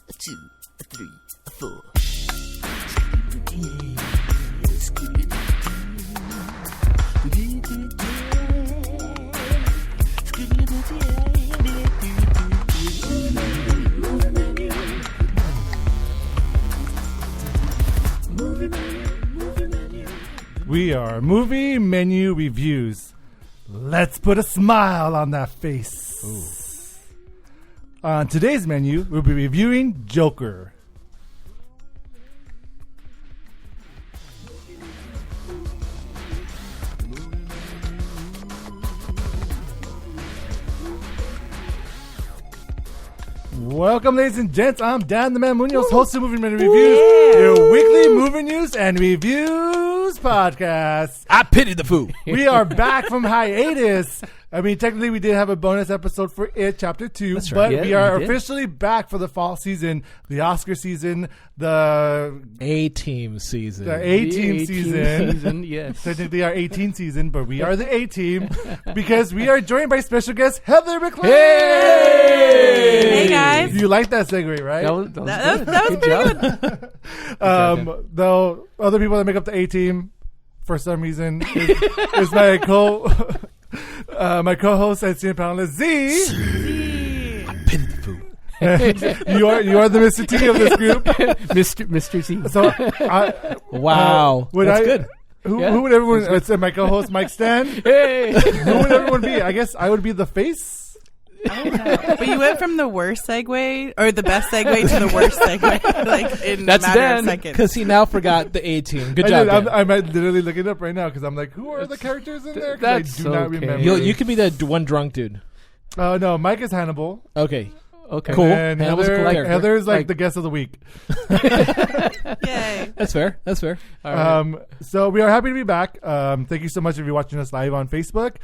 a 2, a 3, a 4. We are Movie Menu Reviews. Let's put a smile on that face. Ooh. On today's menu, we'll be reviewing Joker. Welcome, ladies and gents. I'm Dan the Man Muñoz, host of Movie Menu Reviews, your weekly movie news and reviews podcast. I pity the fool. We are back from hiatus. I mean, technically, we did have a bonus episode for It, Chapter 2. That's right. But we are officially back for the fall season, the Oscar season, the A-Team season. The A-Team season. Yes. Technically our 18 season, but we are the A-Team because we are joined by special guest Heather McLane. Hey, guys. You like that segue, right? That was pretty good. Though other people that make up the A-Team, for some reason, is my my co-host and senior panelist Z. I pity the fool. you are the Mr. T of this group, Mr. T. So, wow, that's good. Who would everyone? It's my co-host Mike Stan. Hey, who would everyone be? I guess I would be the face. But you went from the worst segue or the best segue to the worst segue, like in That's a matter Dan, of seconds. Because he now forgot the A-Team. Good job, Dan. I'm literally looking it up right now because I'm like, who are the characters in there? 'Cause That's I do not okay. remember. You could be the one drunk dude. Oh no, Mike is Hannibal. Okay. Okay. And Hannibal's a cool character. Heather's like the guest of the week. Yay. That's fair. All right. So we are happy to be back. Thank you so much if you're watching us live on Facebook.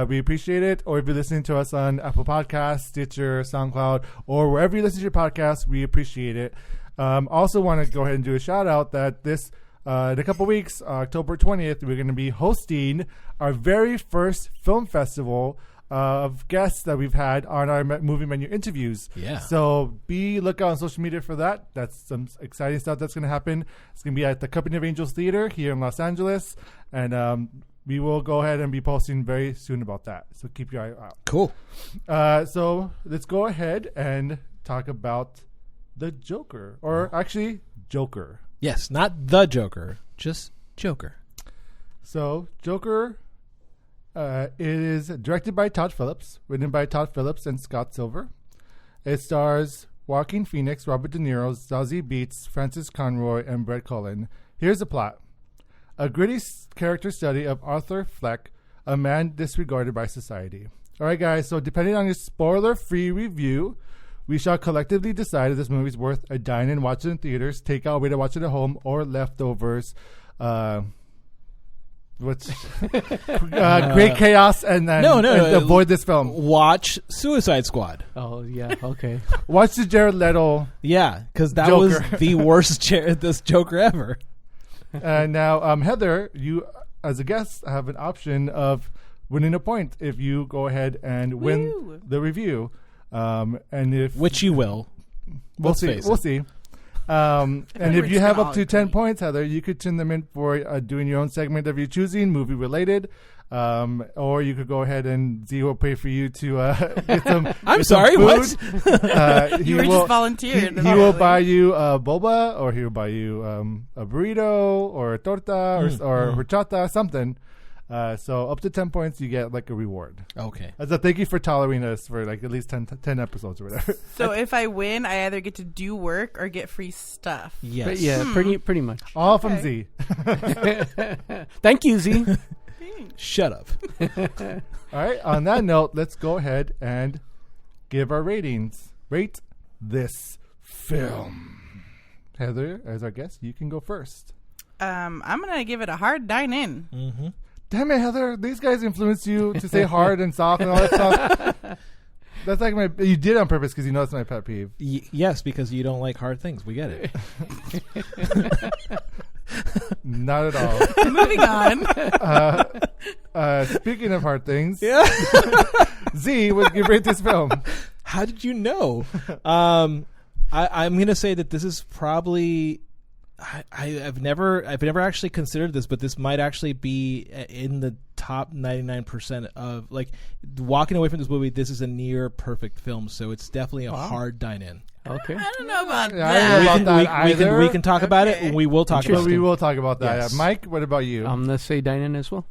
We appreciate it. Or if you're listening to us on Apple Podcasts, Stitcher, SoundCloud, or wherever you listen to your podcast, we appreciate it. Also want to go ahead and do a shout out that this in a couple weeks, October 20th, we're going to be hosting our very first film festival of guests that we've had on our movie menu interviews. Yeah. So be lookout on social media for that. That's some exciting stuff that's going to happen. It's going to be at the Company of Angels Theater here in Los Angeles. And we will go ahead and be posting very soon about that. So keep your eye out. Cool. So let's go ahead and talk about the Joker. Or actually, Joker. Yes, not the Joker, just Joker. So Joker... it is directed by Todd Phillips, written by Todd Phillips and Scott Silver. It stars Joaquin Phoenix, Robert De Niro, Zazie Beetz, Francis Conroy, and Brett Cullen. Here's the plot. A gritty character study of Arthur Fleck, a man disregarded by society. All right, guys, so depending on your spoiler-free review, we shall collectively decide if this movie is worth a dine and watch it in theaters, take out, way to watch it at home, or leftovers. Great chaos and then and avoid this film. Watch Suicide Squad. Oh yeah, okay. Watch the Jared Leto. Yeah, because that Joker. was the worst this Joker ever. And now, Heather, you as a guest have an option of winning a point if you go ahead and win the review. And if which you will, we'll see. And if you have up to 10 points, Heather, you could turn them in for doing your own segment of your choosing, movie related. Or you could go ahead and Z will pay for you to get some. I'm sorry, food. What? You were just volunteered. He will buy you a boba, or he will buy you a burrito, or a torta, or horchata, something. So up to 10 points, you get like a reward. Okay. As a thank you for tolerating us for like at least 10 episodes or whatever. So if I win, I either get to do work or get free stuff. Yes. But yeah, pretty much. All from Z. Thank you, Z. Shut up. All right. On that note, let's go ahead and give our ratings. Rate this film. Heather, as our guest, you can go first. I'm gonna give it a hard dine in. Mm-hmm. Damn it, Heather! These guys influence you to say hard and soft and all that stuff. That's like you did it on purpose because you know it's my pet peeve. Yes, because you don't like hard things. We get it. Not at all. Moving on. Speaking of hard things, Yeah. Z, would you rate this film? How did you know? I'm going to say that this is probably. I've never actually considered this, but this might actually be in the top 99% of like walking away from this movie. This is a near perfect film, so it's definitely a hard dine-in. Okay. I don't know about I that. don't know about that We can talk about it. Okay. And we will talk about So it. we will talk about that. Yes. Mike, what about you? Let's say dine-in as well.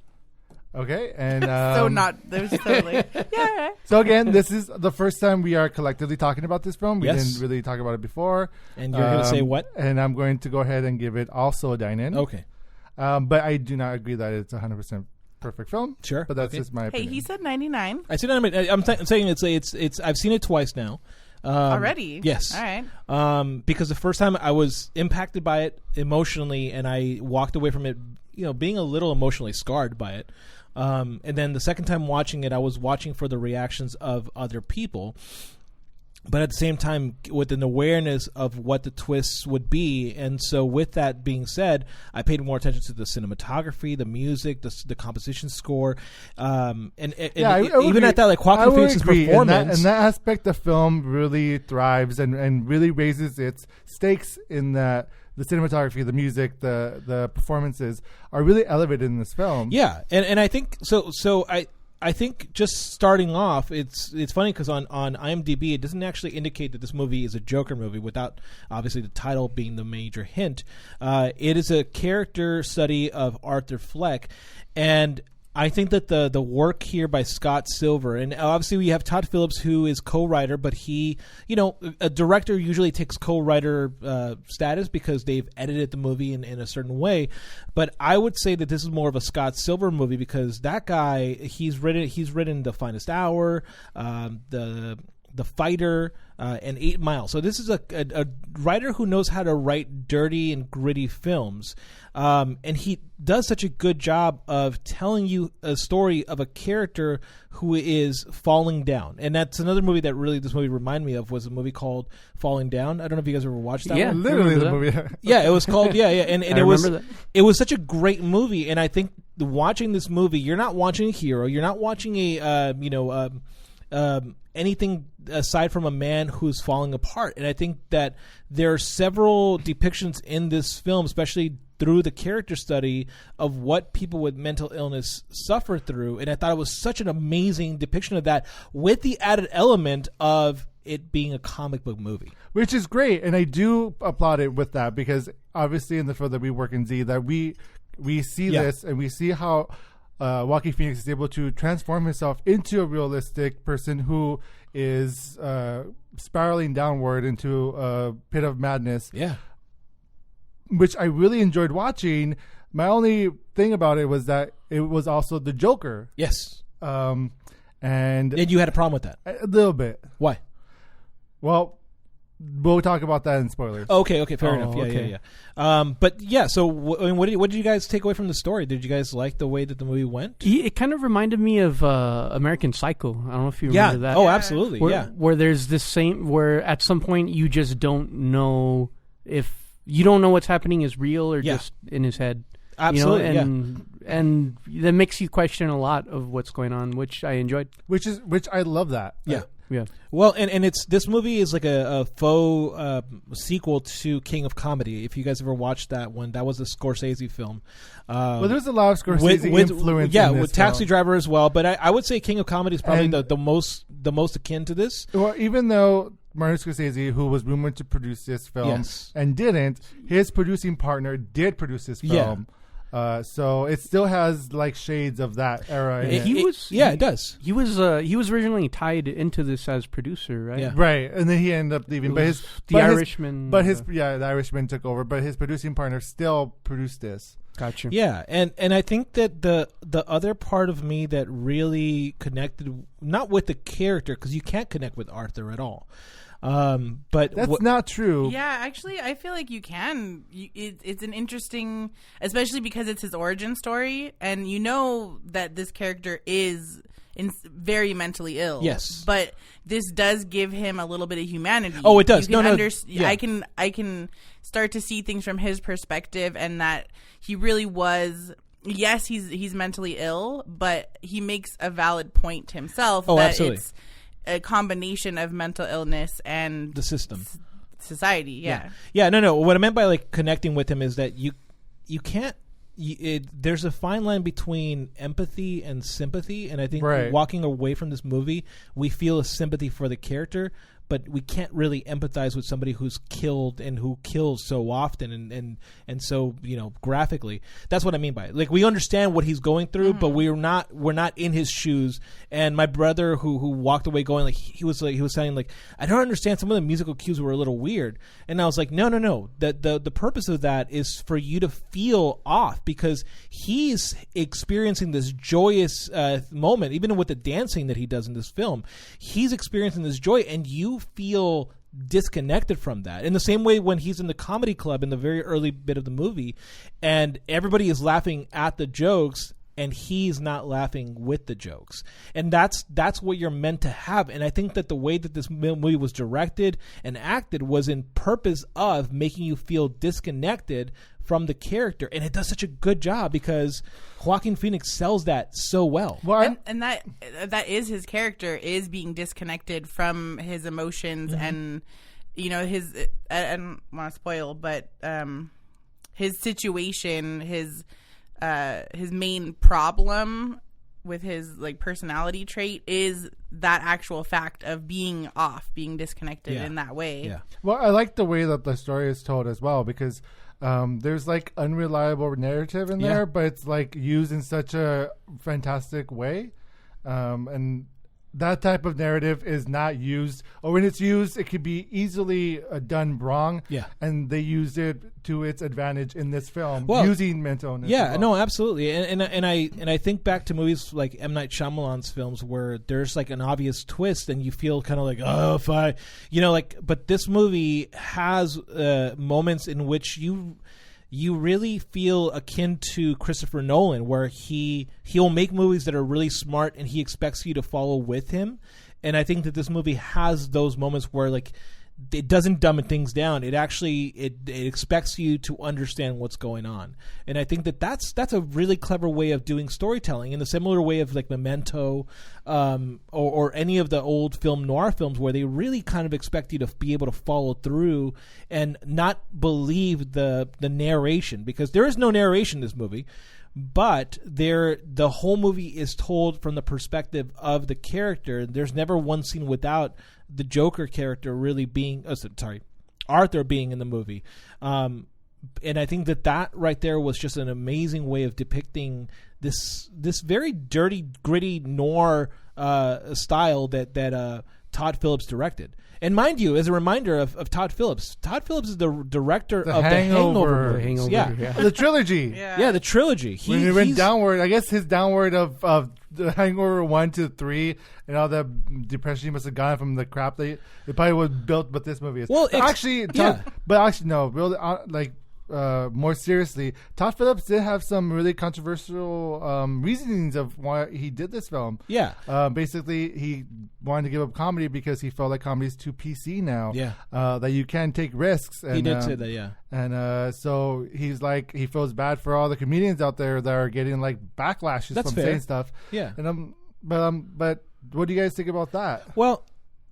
Okay, and So not there's totally yeah. So again, this is the first time we are collectively talking about this film. We Yes. didn't really talk about it before. And you're going to say what? And I'm going to go ahead and give it also a dine-in. Okay. But I do not agree that it's 100% perfect film. Sure. But that's Okay. just my Hey, opinion. he said 99 I see that. I'm saying it's. I've seen it twice now. already. Yes. All right. Because the first time I was impacted by it emotionally, and I walked away from it, being a little emotionally scarred by it. And then the second time watching it, I was watching for the reactions of other people, but at the same time with an awareness of what the twists would be. And so with that being said, I paid more attention to the cinematography, the music, the composition score, and I would even agree. at that, like I Joaquin would Phoenix's agree. performance. In that aspect, the film really thrives and really raises its stakes in that the cinematography, the music, the performances are really elevated in this film. Yeah, and I think so. So I think just starting off, it's funny because on IMDb it doesn't actually indicate that this movie is a Joker movie without obviously the title being the major hint. It is a character study of Arthur Fleck, and I think that the work here by Scott Silver, and obviously we have Todd Phillips, who is co-writer, but he, a director usually takes co-writer status because they've edited the movie in a certain way. But I would say that this is more of a Scott Silver movie because that guy, he's written The Finest Hour, The Fighter, and 8 Mile. So this is a writer who knows how to write dirty and gritty films. And he does such a good job of telling you a story of a character who is falling down. And that's another movie that really this movie reminded me of was a movie called Falling Down. I don't know if you guys ever watched that one. Literally the remember movie. Yeah, it was called and I it was remember that. it was such a great movie. And I think watching this movie, you're not watching a hero, you're not watching a anything aside from a man who's falling apart. And I think that there are several depictions in this film, especially through the character study of what people with mental illness suffer through. And I thought it was such an amazing depiction of that with the added element of it being a comic book movie. Which is great, and I do applaud it with that because obviously in the field that we work in, Z, that we see this and we see how Joaquin Phoenix is able to transform himself into a realistic person who is spiraling downward into a pit of madness. Yeah. Which I really enjoyed watching. My only thing about it was that it was also the Joker. Yes. And And you had a problem with that. a little bit. Why? Well, we'll talk about that in spoilers. Okay, fair Oh, enough. okay. Yeah. But yeah, so what did you guys take away from the story? Did you guys like the way that the movie went? It kind of reminded me of American Psycho. I don't know if you remember that. Oh, absolutely. Where there's this where at some point you just don't know if you don't know what's happening is real or just in his head. Absolutely. And that makes you question a lot of what's going on, which I enjoyed. Which I love that. Yeah. Yeah. Well, and this movie is like a faux sequel to King of Comedy. If you guys ever watched that one, that was a Scorsese film. Well, there's a lot of Scorsese influence. Yeah, in this with Taxi film. Driver as well. But I would say King of Comedy is probably And- the most akin to this. Well, even though Martin Scorsese, who was rumored to produce this film Yes. and didn't, his producing partner did produce this film. So it still has like shades of that era. In it. It does. He was originally tied into this as producer, right? Yeah. Right, and then he ended up leaving. It But was his The Irishman. the Irishman took over. But his producing partner still produced this. Gotcha. Yeah, and I think that the other part of me that really connected, not with the character, because you can't connect with Arthur at all. But That's not true. Yeah, actually, I feel like you can. It's an interesting, especially because it's his origin story, and you know that this character is very mentally ill. Yes. But this does give him a little bit of humanity. Oh, it does. You can Yeah. I can start to see things from his perspective, and that he really was. Yes, he's mentally ill, but he makes a valid point himself. Oh, that absolutely. It's a combination of mental illness and the system. society. Yeah. No. What I meant by like connecting with him is that you can't. There's a fine line between empathy and sympathy, and I think walking away from this movie, we feel a sympathy for the character, but we can't really empathize with somebody who's killed and who kills so often and so graphically. That's what I mean by it. Like, we understand what he's going through, but we're not in his shoes. And my brother who walked away going he was saying like, I don't understand, some of the musical cues were a little weird. And I was like, no. The purpose of that is for you to feel off, because he's experiencing this joyous moment, even with the dancing that he does in this film. He's experiencing this joy, and you feel disconnected from that. In the same way when he's in the comedy club in the very early bit of the movie, and everybody is laughing at the jokes, and he's not laughing with the jokes. And that's what you're meant to have. And I think that the way that this movie was directed and acted was in purpose of making you feel disconnected from the character. And it does such a good job because Joaquin Phoenix sells that so well. And that is his character, is being disconnected from his emotions and, his, I don't want to spoil, but his situation, his main problem with his like personality trait is that actual fact of being off, being disconnected in that way. Yeah. Well, I like the way that the story is told as well, because there's like unreliable narrative in there, but it's like used in such a fantastic way. And that type of narrative is not used, or when it's used, it could be easily done wrong. Yeah. And they used it to its advantage in this film, well, using mental illness. Yeah, no, absolutely. And I think back to movies like M. Night Shyamalan's films where there's like an obvious twist and you feel kind of like, oh, if I, but this movie has moments in which you really feel akin to Christopher Nolan, where he'll make movies that are really smart and he expects you to follow with him. And I think that this movie has those moments where like it doesn't dumb things down. It actually it expects you to understand what's going on. And I think that that's a really clever way of doing storytelling, in a similar way of like Memento or any of the old film noir films, where they really kind of expect you to be able to follow through and not believe the narration, because there is no narration in this movie. But the whole movie is told from the perspective of the character. There's never one scene without the Joker character really being, Arthur being in the movie. And I think that right there was just an amazing way of depicting this very dirty, gritty noir style that Todd Phillips directed. And mind you, as a reminder of Todd Phillips is the director of the Hangover movies. Yeah. The trilogy. Yeah, the trilogy. When he went downward, I guess his downward of the Hangover 1 to 3 and all the depression he must have gotten from the crap that it probably was built with this movie. Well, more seriously, Todd Phillips did have some really controversial reasonings of why he did this film. Yeah. Basically, he wanted to give up comedy because he felt like comedy is too PC now. Yeah. That you can take risks. And, he did say that, yeah. And so he's like, he feels bad for all the comedians out there that are getting like backlashes from saying stuff. Yeah. And but what do you guys think about that? Well,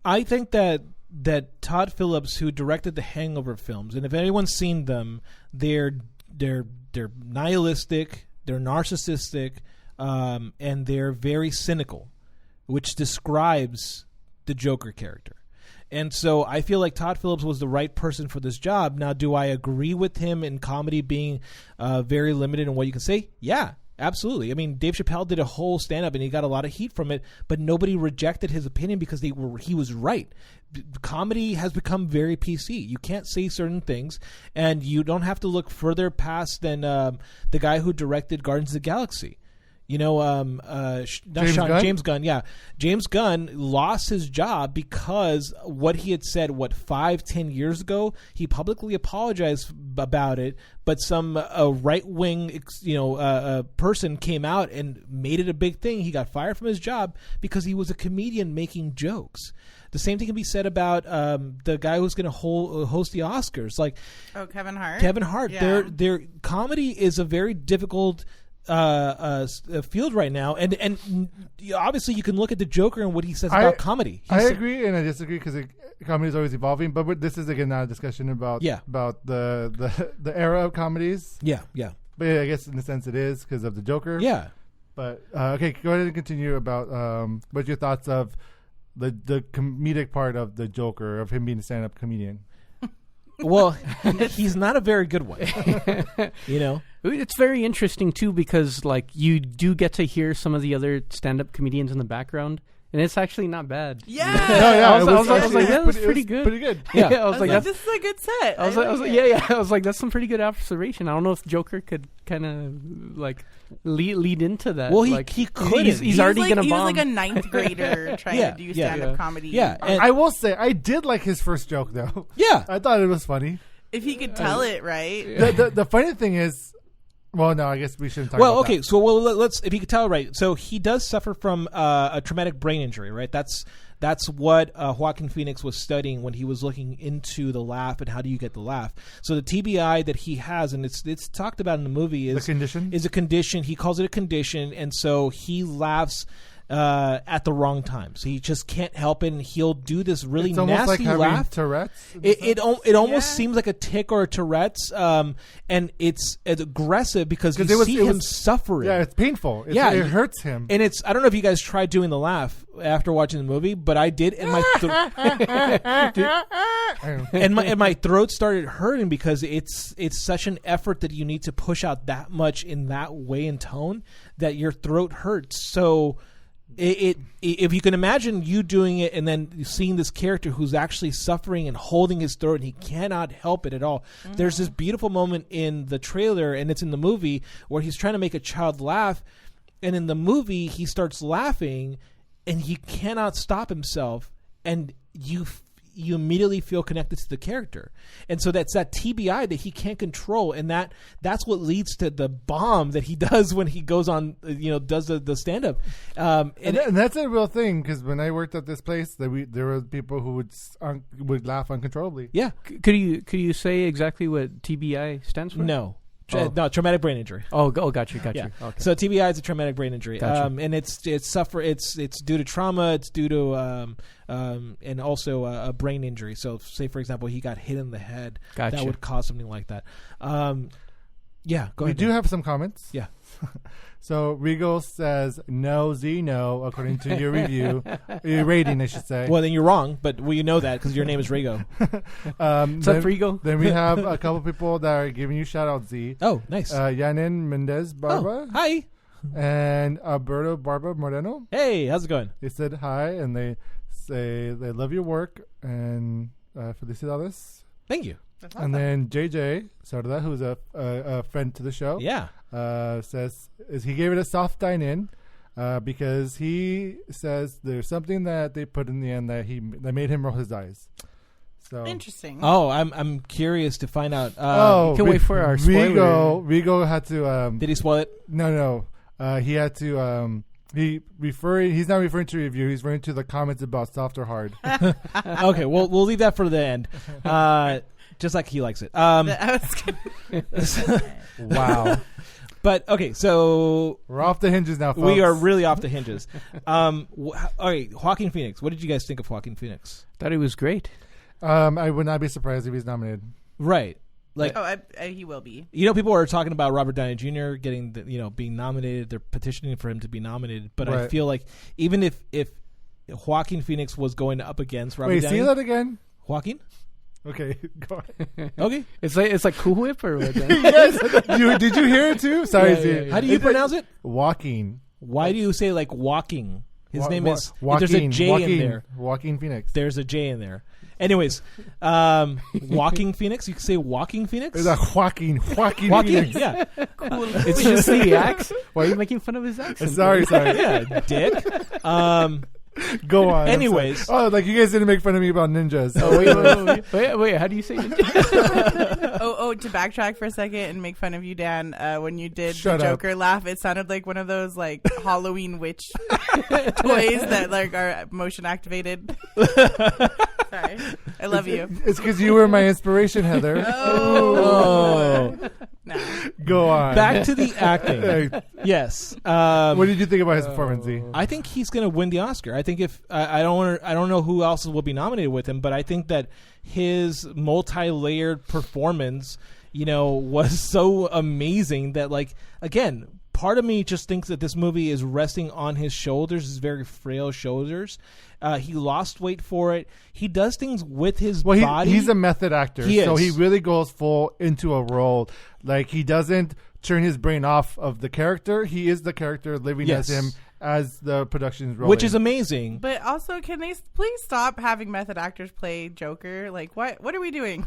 I think that Todd Phillips, who directed the Hangover films, and if anyone's seen them, they're nihilistic, they're narcissistic, and they're very cynical, which describes the Joker character. And so I feel like Todd Phillips was the right person for this job. Now, do I agree with him in comedy being very limited in what you can say? Yeah. Absolutely. I mean, Dave Chappelle did a whole stand-up and he got a lot of heat from it, but nobody rejected his opinion because he was right. Comedy has become very PC. You can't say certain things, and you don't have to look further past than the guy who directed Guardians of the Galaxy. James Gunn. Yeah. James Gunn lost his job because what he had said, 5-10 years ago, he publicly apologized about it, but some right-wing, person came out and made it a big thing. He got fired from his job because he was a comedian making jokes. The same thing can be said about the guy who's going to host the Oscars, like Kevin Hart. Kevin Hart. Yeah. Their comedy is a very difficult field right now, and obviously you can look at the Joker and what he says about comedy. I agree and I disagree because comedy is always evolving. But this is again not a discussion about the era of comedies. Yeah. But I guess in a sense it is because of the Joker. Yeah. But okay, go ahead and continue about what's your thoughts of the comedic part of the Joker, of him being a stand-up comedian. Well, he's not a very good one. It's very interesting too because like you do get to hear some of the other stand-up comedians in the background, and it's actually not bad. Yeah, I was like, that was pretty good. Pretty good. Yeah, I was like, this is a good set. I was like, that's some pretty good observation. I don't know if Joker could kind of like lead into that. Well, like, he could. He's already gonna bomb. He was like a ninth grader trying to do stand-up comedy. Yeah, and I will say I did like his first joke though. Yeah, I thought it was funny. If he could tell it right. The funny thing is, well, no, I guess we shouldn't talk about that. So let's if you could tell right. So he does suffer from a traumatic brain injury, right? That's what Joaquin Phoenix was studying when he was looking into the laugh and how do you get the laugh. So the TBI that he has, and it's talked about in the movie, is a condition. He calls it a condition, and so he laughs at the wrong times. He just can't help it, and he'll do this really nasty like laugh. Tourette's. It almost seems like a tic or a Tourette's, and it's aggressive because you see him suffering. Yeah, it's painful. It hurts him. And I don't know if you guys tried doing the laugh after watching the movie, but I did, and my throat started hurting because it's such an effort that you need to push out that much in that way and tone that your throat hurts. So. If you can imagine you doing it and then seeing this character who's actually suffering and holding his throat and he cannot help it at all. Mm-hmm. There's this beautiful moment in the trailer, and it's in the movie, where he's trying to make a child laugh, and in the movie he starts laughing and he cannot stop himself, and you immediately feel connected to the character. And so that's that TBI that he can't control, and that's what leads to the bomb that he does when he goes on, does the stand-up. And that's a real thing, because when I worked at this place, there were people who would laugh uncontrollably. Yeah. Could you say exactly what TBI stands for? No. No, traumatic brain injury. Got you. Yeah. Okay. So TBI is a traumatic brain injury, Gotcha. and it's due to trauma. It's due to and also a brain injury. So, say for example, he got hit in the head. Gotcha. That would cause something like that. Go ahead. We do have some comments. Yeah. So Regal says no, according to your review, your rating, I should say. Well, then you're wrong, but we know that because your name is Rigo. What's up, Rigo? Then we have a couple people that are giving you shout outs, Z. Oh, nice. Yanin Mendez Barba. Oh, hi. And Alberto Barba Moreno. Hey, how's it going? They said hi, and they say they love your work, and felicidades. Thank you. And then JJ Sarda, who's a friend to the show, says he gave it a soft dine-in because he says there's something that they put in the end that made him roll his eyes. So interesting. Oh, I'm curious to find out. Can't wait for our spoiler. Rigo had to. Did he spoil it? No. He had to. He's not referring to review. He's referring to the comments about soft or hard. Okay, we'll leave that for the end. Just like he likes it. Wow. But okay, so we're off the hinges now, folks. We are really off the hinges. All right, Joaquin Phoenix. What did you guys think of Joaquin Phoenix? Thought he was great. I would not be surprised if he's nominated. Right. Like, he will be. People are talking about Robert Downey Jr. getting, being nominated. They're petitioning for him to be nominated. But right. I feel like even if Joaquin Phoenix was going up against Robert Downey, say that again. Joaquin. Okay, go ahead. Okay, it's like Cool Whip or what? Yes. Did you hear it too? Sorry, yeah. How do you pronounce it? Walking. Why do you say like walking? His name is. Joaquin, there's a J in there. Joaquin Phoenix. There's a J in there. Anyways, Walking Phoenix. You can say Walking Phoenix. It's a Joaquin Phoenix. Yeah, cool. It's just the accent. Why are you making fun of his accent? Sorry. Yeah, dick. Go on. Anyways, like you guys didn't make fun of me about ninjas. Oh wait. How do you say ninja? To backtrack for a second and make fun of you, Dan. When you did Shut the Joker laugh, it sounded like one of those like Halloween witch toys that like are motion activated. Sorry, I love you. It's because you were my inspiration, Heather. Oh. No. Go on. Back to the acting. Hey, Yes. what did you think about his performance, Z? I think he's going to win the Oscar. I think if I don't know who else will be nominated with him, but I think that his multi-layered performance, was so amazing that, like, again, part of me just thinks that this movie is resting on his shoulders, his very frail shoulders. He lost weight for it. He does things with his body. He's a method actor, so is. he really goes full into a role. Like, he doesn't turn his brain off of the character. He is the character living as him as the production is rolling. Which is amazing. But also, can they please stop having method actors play Joker? Like, what are we doing?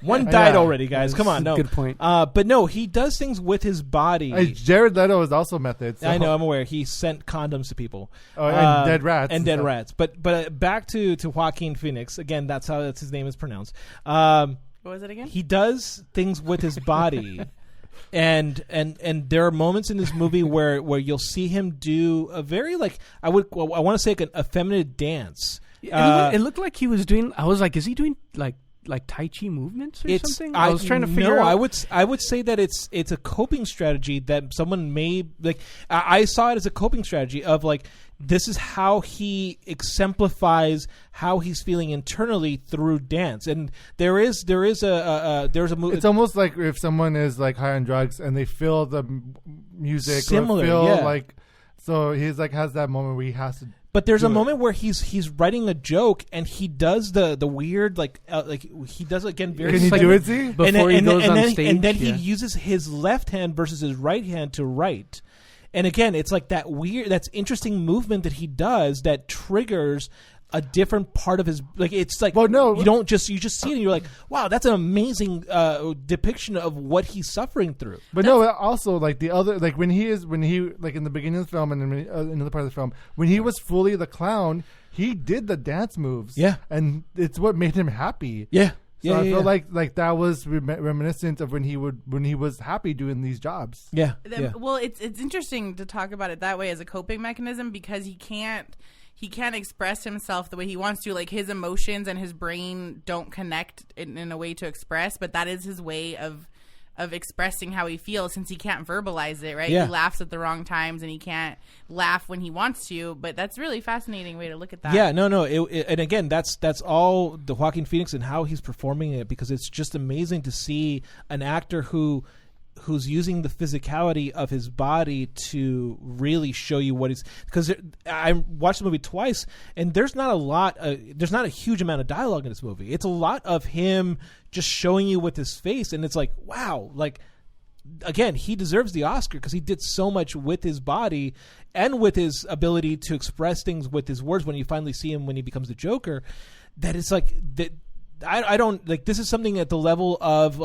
One died already, guys. Come on, no. Good point. But no, he does things with his body. Jared Leto is also method. So. I know, I'm aware. He sent condoms to people. And dead rats. And dead rats. But back to Joaquin Phoenix. Again, that's his name is pronounced. What was it again? He does things with his body. And there are moments in this movie where you'll see him do a very, like, I want to say like an effeminate dance. It looked like he was doing. I was like, is he doing like Tai Chi movements or something? I was trying to figure out. I would say that it's a coping strategy that someone may like. I saw it as a coping strategy of, like, this is how he exemplifies how he's feeling internally through dance. And there's a movie. It's almost like if someone is, like, high on drugs and they feel the music similar, or feel yeah. like, so he's like has that moment where he has to. But there's a moment where he's writing a joke and he does the weird like he does again very. Can you do it, Z? Before he goes on stage, and then he uses his left hand versus his right hand to write. And again, it's like that's interesting movement that he does that triggers a different part of his, like, it's like, well, no, you just see it and you're like, wow, that's an amazing depiction of what he's suffering through. But no, also, like, the other, like, when he like in the beginning of the film and in another part of the film, when he was fully the clown, he did the dance moves. Yeah. And it's what made him happy. Yeah. So I feel like that was reminiscent of when he was happy doing these jobs. Yeah. Well, it's interesting to talk about it that way as a coping mechanism because he can't express himself the way he wants to. Like, his emotions and his brain don't connect in a way to express, but that is his way of expressing how he feels since he can't verbalize it, right? Yeah. He laughs at the wrong times and he can't laugh when he wants to, but that's a really fascinating way to look at that. Yeah, no. And again, that's all the Joaquin Phoenix and how he's performing it, because it's just amazing to see an actor who's using the physicality of his body to really show you what he's, because I watched the movie twice and there's not a huge amount of dialogue in this movie. It's a lot of him just showing you with his face, and it's like, wow, like, again, he deserves the Oscar because he did so much with his body and with his ability to express things with his words when you finally see him when he becomes the Joker, that it's like that. I don't like, this is something at the level of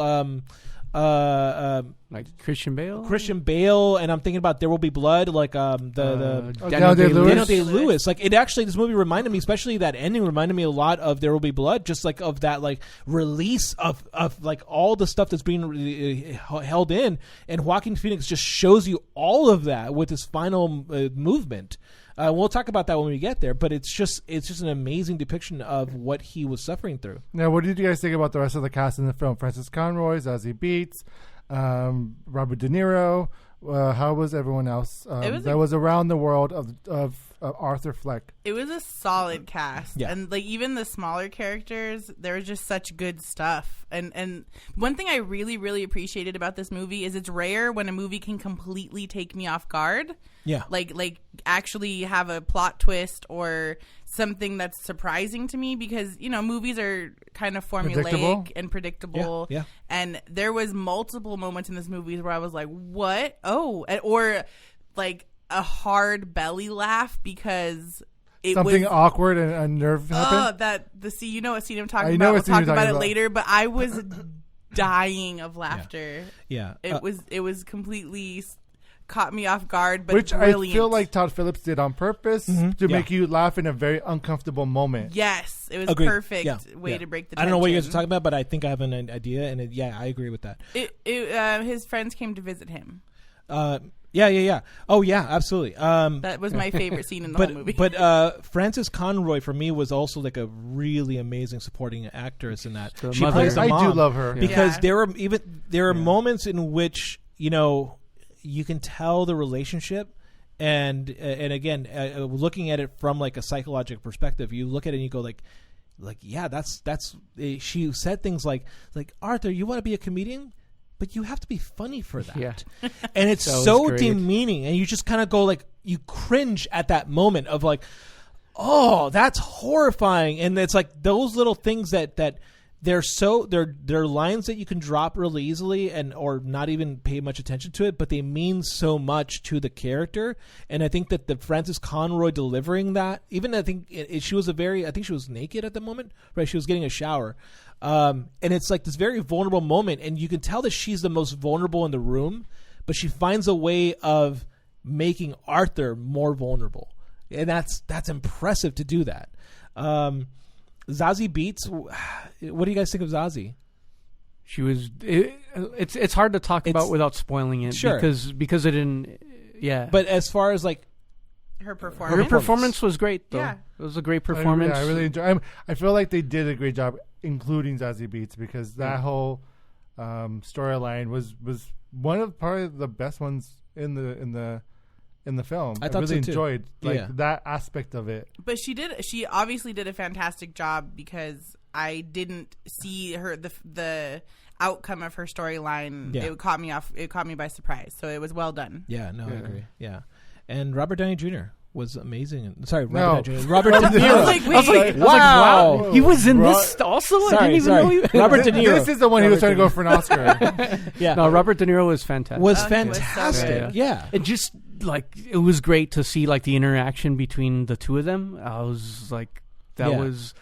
like Christian Bale, and I'm thinking about There Will Be Blood, like Daniel Daniel Day-Lewis. Like, it actually, this movie reminded me, especially that ending reminded me a lot of There Will Be Blood, just like of that, like, release of like all the stuff that's being held in, and Joaquin Phoenix just shows you all of that with his final movement. We'll talk about that when we get there, but it's just an amazing depiction of what he was suffering through. Now, what did you guys think about the rest of the cast in the film? Francis Conroy, Zazie Beetz, Robert De Niro. How was everyone else that was around the world of Arthur Fleck? It was a solid cast, and like even the smaller characters, there was just such good stuff. And one thing I really, really appreciated about this movie is it's rare when a movie can completely take me off guard. Yeah, like actually have a plot twist or something that's surprising to me, because movies are kind of formulaic and predictable. Yeah. And there was multiple moments in this movie where I was like, "What? Oh!" Or like a hard belly laugh because it something was awkward and a nerve happened. What scene I'm talking about. We'll talk about it later. But I was dying of laughter. Yeah. It was completely caught me off guard, but which brilliant. I feel like Todd Phillips did on purpose to make you laugh in a very uncomfortable moment. Yes, it was Agreed. perfect way to break the tension. I don't know what you guys are talking about, but I think I have an idea, and I agree with that. His friends came to visit him. Yeah. Oh, yeah, absolutely. That was my favorite scene in the whole movie. But Frances Conroy for me was also like a really amazing supporting actress in that. The She mother. plays the I mom do love her. because Yeah. there are moments in which you can tell the relationship. And again, looking at it from like a psychological perspective, you look at it and you go like yeah, that's she said things like Arthur, you want to be a comedian, but you have to be funny for that. Yeah. And it's That was so great. demeaning, and you just kind of go like, you cringe at that moment of like, oh, that's horrifying. And it's like those little things that they're lines that you can drop really easily or not even pay much attention to it, but they mean so much to the character. And I think that the Frances Conroy delivering that, even I think she was I think she was naked at the moment, right? She was getting a shower. And it's like this very vulnerable moment, and you can tell that she's the most vulnerable in the room, but she finds a way of making Arthur more vulnerable. And that's impressive to do that. Zazie Beetz, what do you guys think of Zazie? She was. It's hard to talk about without spoiling it. Sure. because it didn't. Yeah. But as far as like her performance. her performance was great, though. Yeah. It was a great performance. I really enjoy. I feel like they did a great job, including Zazie Beetz, because that whole storyline was one of probably the best ones in the film. I thought really so too. enjoyed Yeah. that aspect of it. But she obviously did a fantastic job, because I didn't see her the outcome of her storyline. Yeah. It caught me by surprise. So it was well done. Yeah, no, I Yeah. agree. Yeah. And Robert Downey Jr. was amazing. Sorry, No. Robert Downey Jr. Robert De I was Niro. like, I was like, wait. wow. He was in Ro- this also? I Sorry, didn't even know he Robert De Niro. This is the one he was trying to go for an Oscar. Yeah. No, Robert De Niro was fantastic. was Oh, he was so fantastic. good. Yeah. It just like it was great to see like the interaction between the two of them. I was like, that Yeah. was,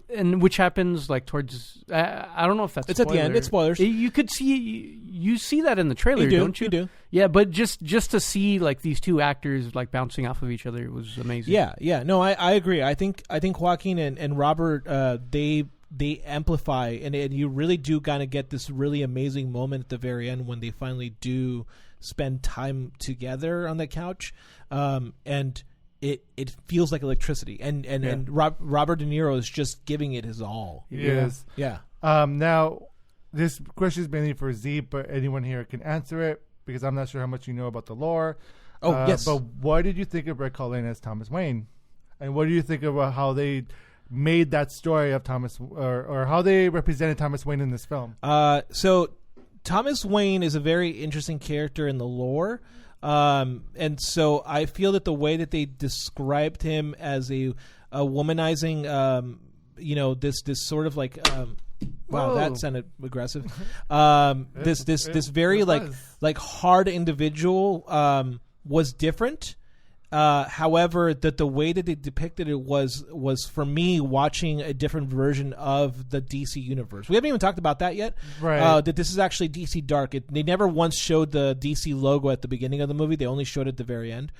and which happens like towards. I don't know if that's It's at the end. It's spoilers. You could see you see that in the trailer, You do, don't you? you do. Yeah, but just to see like these two actors like bouncing off of each other was amazing. Yeah. No, I agree. I think Joaquin and Robert they amplify, and you really do kind of get this really amazing moment at the very end when they finally do spend time together on the couch, and it feels like electricity, and Robert De Niro is just giving it his all. Yes. Yeah. Now, this question is mainly for Z, but anyone here can answer it, because I'm not sure how much you know about the lore. Oh, yes. But what did you think of Brett Cullen as Thomas Wayne? And what do you think about how they made that story of Thomas, or how they represented Thomas Wayne in this film? So Thomas Wayne is a very interesting character in the lore. And so I feel that the way that they described him as a womanizing, this sort of like, wow, Whoa. that sounded aggressive. This very like hard individual was different. However, that the way that they depicted it was for me watching a different version of the DC universe. We haven't even talked about that yet. Right. That this is actually DC Dark. They never once showed the DC logo at the beginning of the movie. They only showed it at the very end.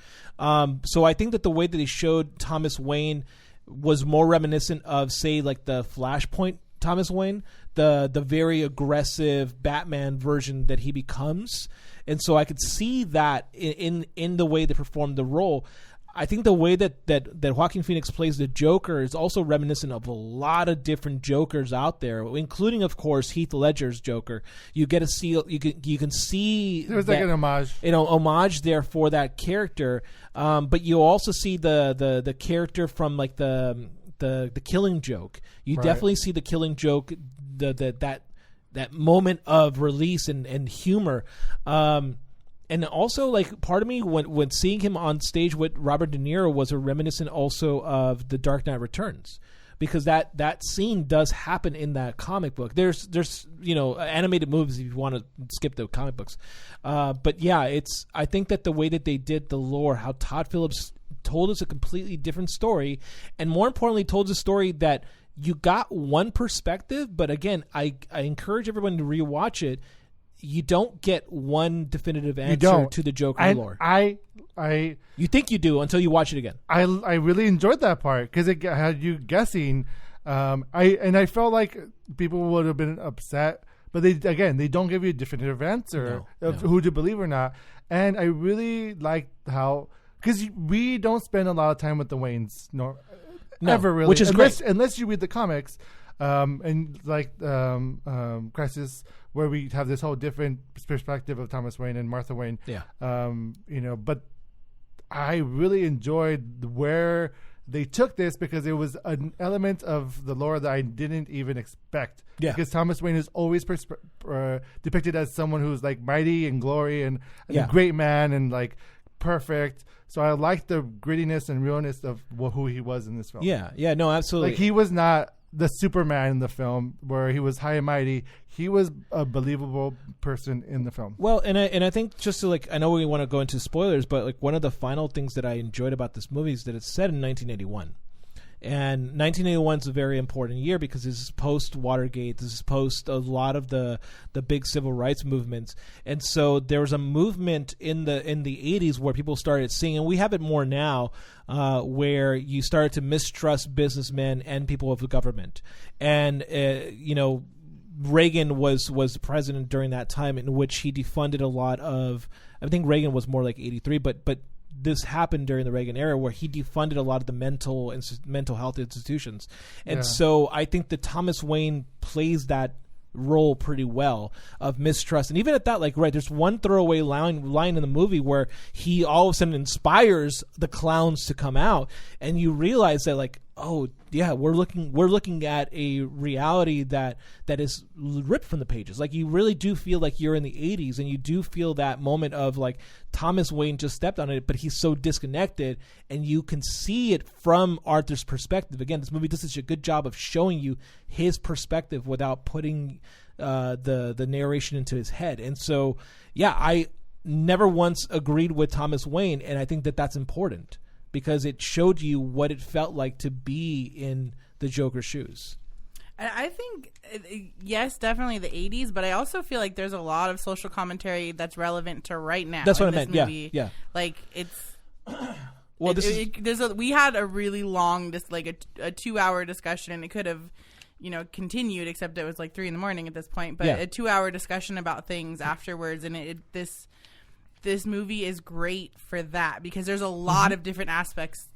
So I think that the way that they showed Thomas Wayne was more reminiscent of, say, like the Flashpoint Thomas Wayne, the very aggressive Batman version that he becomes. And so I could see that in the way they performed the role. I think the way that Joaquin Phoenix plays the Joker is also reminiscent of a lot of different Jokers out there, including, of course, Heath Ledger's Joker. You get to see you can see There was like an homage. Homage there for that character. But you also see the character from like the Killing Joke. You Right. definitely see the Killing Joke, that moment of release and humor. And also, like, part of me, when seeing him on stage with Robert De Niro, was a reminiscent also of The Dark Knight Returns, because that scene does happen in that comic book. There's animated movies if you want to skip the comic books, but yeah, I think that the way that they did the lore, how Todd Phillips told us a completely different story, and more importantly, told us a story that you got one perspective, but again, I encourage everyone to rewatch it. You don't get one definitive answer to the Joker lore. You think you do until you watch it again. I really enjoyed that part, because it had you guessing. I felt like people would have been upset but they don't give you definitive answer of who to believe or not. And I really liked how, because we don't spend a lot of time with the Waynes, ever really, which is great unless you read the comics, and like Crisis, where we have this whole different perspective of Thomas Wayne and Martha Wayne. Yeah. But I really enjoyed where they took this, because it was an element of the lore that I didn't even expect. Yeah. Because Thomas Wayne is always depicted as someone who's like mighty and glory and a great man and like perfect. So I liked the grittiness and realness of who he was in this film. Yeah, no, absolutely. Like, he was not the Superman in the film where he was high and mighty. He was a believable person in the film. Well, and I think, just to I know we want to go into spoilers, but like one of the final things that I enjoyed about this movie is that it's set in 1981. And 1981 is a very important year because this is post Watergate. This is post a lot of the big civil rights movements, and so there was a movement in the 80s where people started seeing, and we have it more now, where you started to mistrust businessmen and people of the government, and Reagan was president during that time, in which he defunded a lot of. I think Reagan was more like 83, but this happened during the Reagan era, where he defunded a lot of the mental health institutions. And so I think that Thomas Wayne plays that role pretty well, of mistrust. And even at that, there's one throwaway line in the movie where he all of a sudden inspires the clowns to come out, and you realize that we're looking at a reality that is ripped from the pages. Like, you really do feel like you're in the 80s, and you do feel that moment of like Thomas Wayne just stepped on it, but he's so disconnected, and you can see it from Arthur's perspective. Again, this movie does such a good job of showing you his perspective without putting the narration into his head. And so, I never once agreed with Thomas Wayne, and I think that that's important, because it showed you what it felt like to be in the Joker's shoes. I think, yes, definitely the 80s, but I also feel like there's a lot of social commentary that's relevant to right now. That's what I meant. Movie. Yeah. Like, it's... Well, we had a really long, a 2-hour discussion, and it could have, continued, except it was like 3 a.m. at this point. But a 2-hour discussion about things afterwards, and this movie is great for that, because there's a lot of different aspects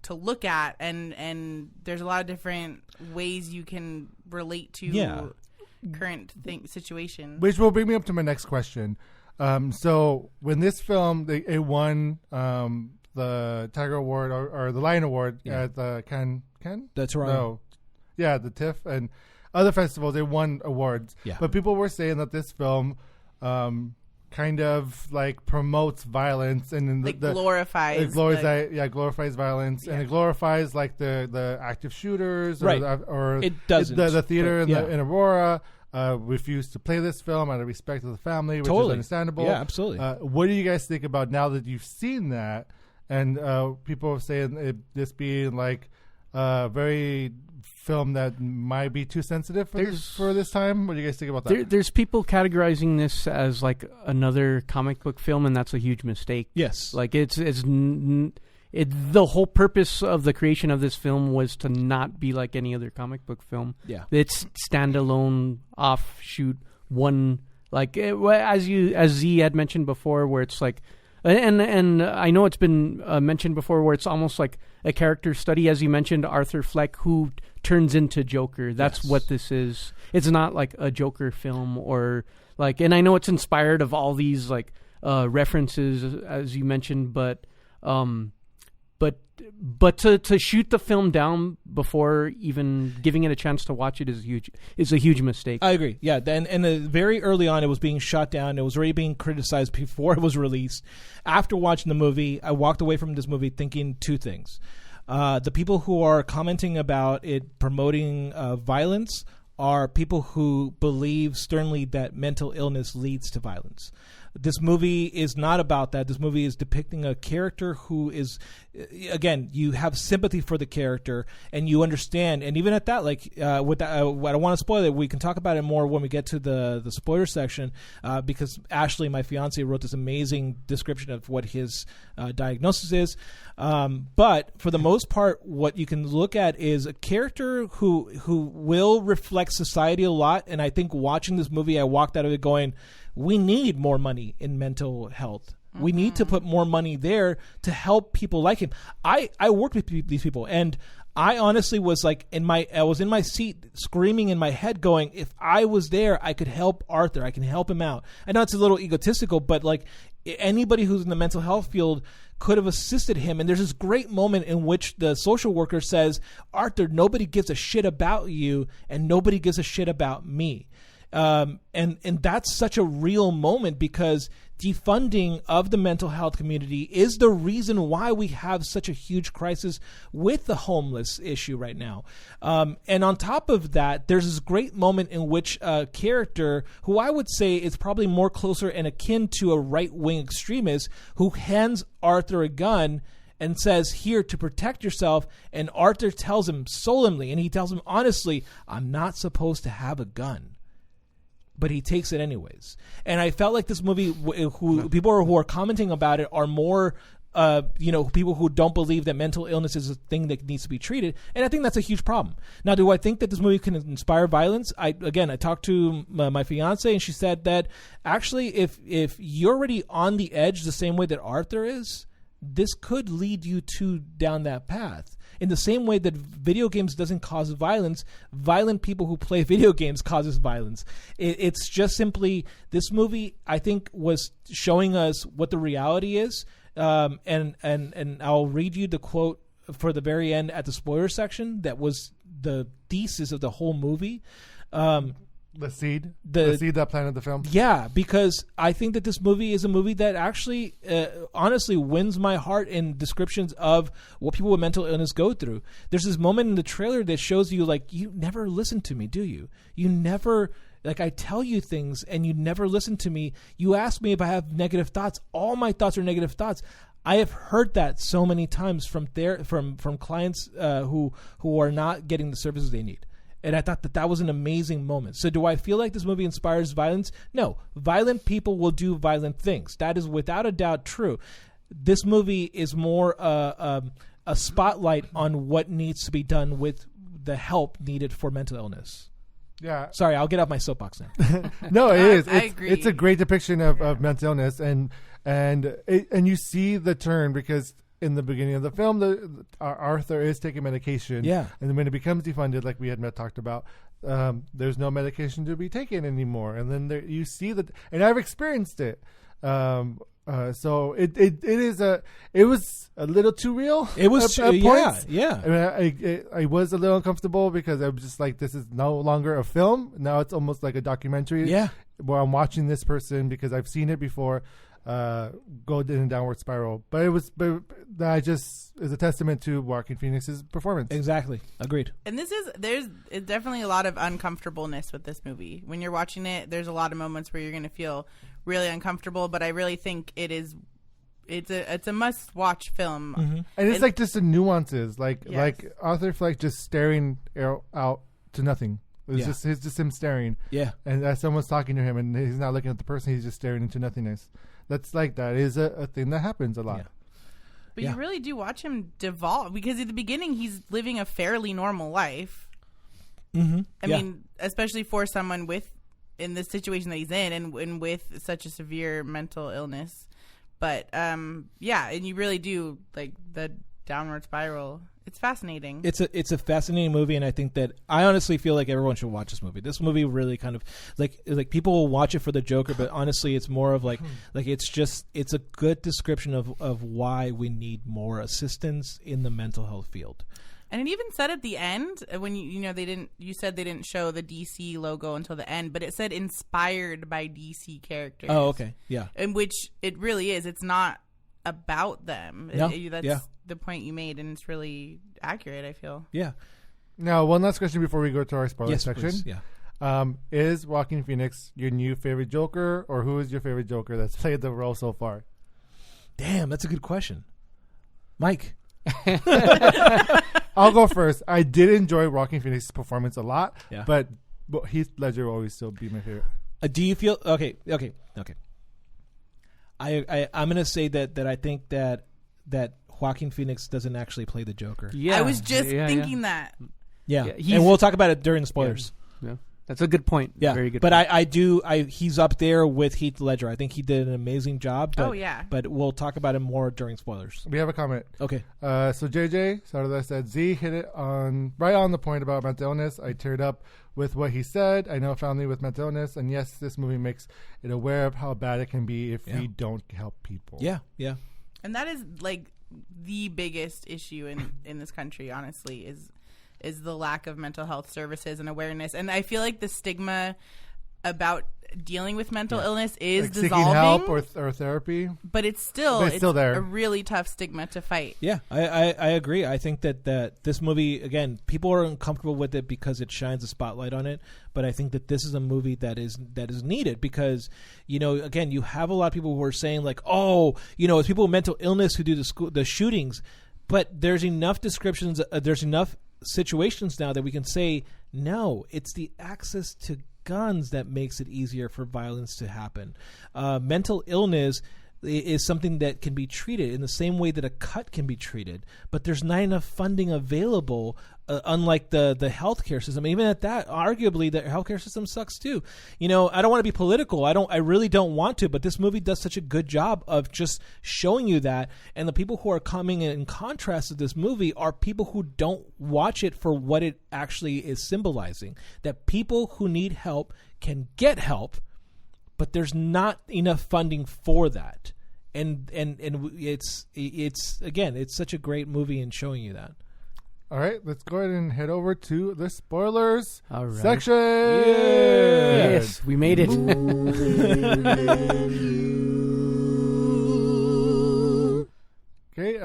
to look at, and there's a lot of different ways you can relate to current situation. Which will bring me up to my next question. So when this film, it won the Tiger Award or the Lion Award at the Cannes? The Toronto. No. Yeah, the TIFF and other festivals, they won awards. Yeah. But people were saying that this film kind of promotes violence and glorifies violence, and it glorifies the active shooters, right? Or it doesn't. The theater in Aurora refused to play this film out of respect to the family, which is understandable. Yeah, absolutely. What do you guys think about now that you've seen that, and people are saying this being very film that might be too sensitive for this time? What do you guys think about that? There's people categorizing this as another comic book film, and that's a huge mistake. Yes, the whole purpose of the creation of this film was to not be like any other comic book film. Yeah, it's standalone, offshoot, one as Z had mentioned before, where it's and I know it's been mentioned before, where it's almost like a character study, as you mentioned, Arthur Fleck, who turns into Joker. That's what this is. It's not like a Joker film, or and I know it's inspired of all these references, as you mentioned, but to shoot the film down before even giving it a chance to watch it is a huge mistake. I agree. Yeah, and very early on, it was being shot down. It was already being criticized before it was released. After watching the movie, I walked away from this movie thinking two things. The people who are commenting about it promoting violence are people who believe sternly that mental illness leads to violence. This movie is not about that. This movie is depicting a character who is, again, you have sympathy for the character and you understand. And even at that, like with that, I don't want to spoil it. We can talk about it more when we get to the spoiler section, because Ashley, my fiance, wrote this amazing description of what his diagnosis is. But for the most part, what you can look at is a character who will reflect society a lot. And I think watching this movie, I walked out of it going, we need more money in mental health. Mm-hmm. We need to put more money there to help people like him. I worked with these people, and I honestly was like I was in my seat screaming in my head going, if I was there, I could help Arthur. I can help him out. I know it's a little egotistical, but like anybody who's in the mental health field could have assisted him. And there's this great moment in which the social worker says, Arthur, nobody gives a shit about you and nobody gives a shit about me. And that's such a real moment, because defunding of the mental health community is the reason why we have such a huge crisis with the homeless issue right now. And on top of that, there's this great moment in which a character who I would say is probably more closer and akin to a right-wing extremist, who hands Arthur a gun and says, here, to protect yourself. And Arthur tells him solemnly, and he tells him honestly, I'm not supposed to have a gun. But he takes it anyways. And I felt like this movie, people who are commenting about it are more, people who don't believe that mental illness is a thing that needs to be treated. And I think that's a huge problem. Now, do I think that this movie can inspire violence? I talked to my fiance, and she said that actually, if you're already on the edge the same way that Arthur is, this could lead you down that path. In the same way that video games doesn't cause violence, violent people who play video games causes violence. It's just simply, this movie, I think, was showing us what the reality is. And I'll read you the quote for the very end at the spoiler section. That was the thesis of the whole movie. The seed that planted the film. Yeah, because I think that this movie is a movie that actually, honestly, wins my heart in descriptions of what people with mental illness go through. There's this moment in the trailer that shows you, like, you never listen to me, do you? You never, like, I tell you things and you never listen to me. You ask me if I have negative thoughts. All my thoughts are negative thoughts. I have heard that so many times from clients who are not getting the services they need. And I thought that was an amazing moment. So do I feel like this movie inspires violence? No. Violent people will do violent things. That is without a doubt true. This movie is more a spotlight on what needs to be done with the help needed for mental illness. Yeah. Sorry, I'll get off my soapbox now. No, it is. I agree. It's a great depiction of mental illness, and you see the turn, because in the beginning of the film, Arthur is taking medication. Yeah. And then when it becomes defunded, like we had talked about, there's no medication to be taken anymore. And then you see that, and I've experienced it. So it was a little too real. It was, at points. Yeah. I mean, I was a little uncomfortable because I was just like, this is no longer a film. Now it's almost like a documentary. Yeah. Where I'm watching this person because I've seen it before. Go in a downward spiral, but that just is a testament to Joaquin Phoenix's performance. Exactly, agreed. And there's definitely a lot of uncomfortableness with this movie. When you're watching it, there's a lot of moments where you're going to feel really uncomfortable. But I really think it's a must watch film, and it's like just the nuances, like Arthur Fleck just staring out to nothing. It's just him staring. Yeah, and as someone's talking to him, and he's not looking at the person; he's just staring into nothingness. That is a thing that happens a lot. Yeah. But you really do watch him devolve, because at the beginning he's living a fairly normal life. Mm-hmm. I mean, especially for someone in the situation that he's in, and with such a severe mental illness. But and you really do, like, the downward spiral. It's fascinating. It's a fascinating movie, and I think that I honestly feel like everyone should watch this movie. This movie really kind of like people will watch it for the Joker, but honestly, it's more of like it's a good description of why we need more assistance in the mental health field. And it even said at the end, when you said they didn't show the DC logo until the end, but it said inspired by DC characters. Oh, okay, yeah. In which it really is. It's not about them. No. That's the point you made, and it's really accurate, I feel. Yeah. Now, one last question before we go to our spoiler section. Please. Yeah. Is Joaquin Phoenix your new favorite Joker, or who is your favorite Joker that's played the role so far? Damn, that's a good question. Mike. I'll go first. I did enjoy Joaquin Phoenix's performance a lot, Yeah. but Heath Ledger will always still be my favorite. Do you feel okay? I'm gonna say that I think that Joaquin Phoenix doesn't actually play the Joker. Yeah, I was just thinking that. Yeah, Yeah, and we'll talk about it during the spoilers. Yeah. That's a good point. Yeah, Very good. But point. he's up there with Heath Ledger. I think he did an amazing job. But, Oh, yeah. But we'll talk about him more during spoilers. We have a comment. Okay. So JJ Sarada said Z hit it right on the point about mental illness. I teared up with what he said. I know a family with mental illness, and yes, this movie makes it aware of how bad it can be if we don't help people. Yeah. And that is like the biggest issue in this country, honestly, is the lack of mental health services and awareness. And I feel like the stigma about dealing with mental illness is like dissolving. seeking help or therapy. But it's still there. a really tough stigma to fight. Yeah, I agree. I think that this movie, again, people are uncomfortable with it because it shines a spotlight on it. But I think that this is a movie that is needed because, again, you have a lot of people who are saying like, oh, it's people with mental illness who do the shootings. But there's enough descriptions, there's enough situations now that we can say, no, it's the access to guns that makes it easier for violence to happen. Mental illness is something that can be treated in the same way that a cut can be treated, but there's not enough funding available, unlike the healthcare system. Even at that, arguably, the healthcare system sucks too. I don't want to be political. I really don't want to, but this movie does such a good job of just showing you that. And the people who are coming in contrast to this movie are people who don't watch it for what it actually is symbolizing. That people who need help can get help, but there's not enough funding for that. And it's again, it's such a great movie in showing you that. All right, let's go ahead and head over to the spoilers section. Yes, we made it. Okay,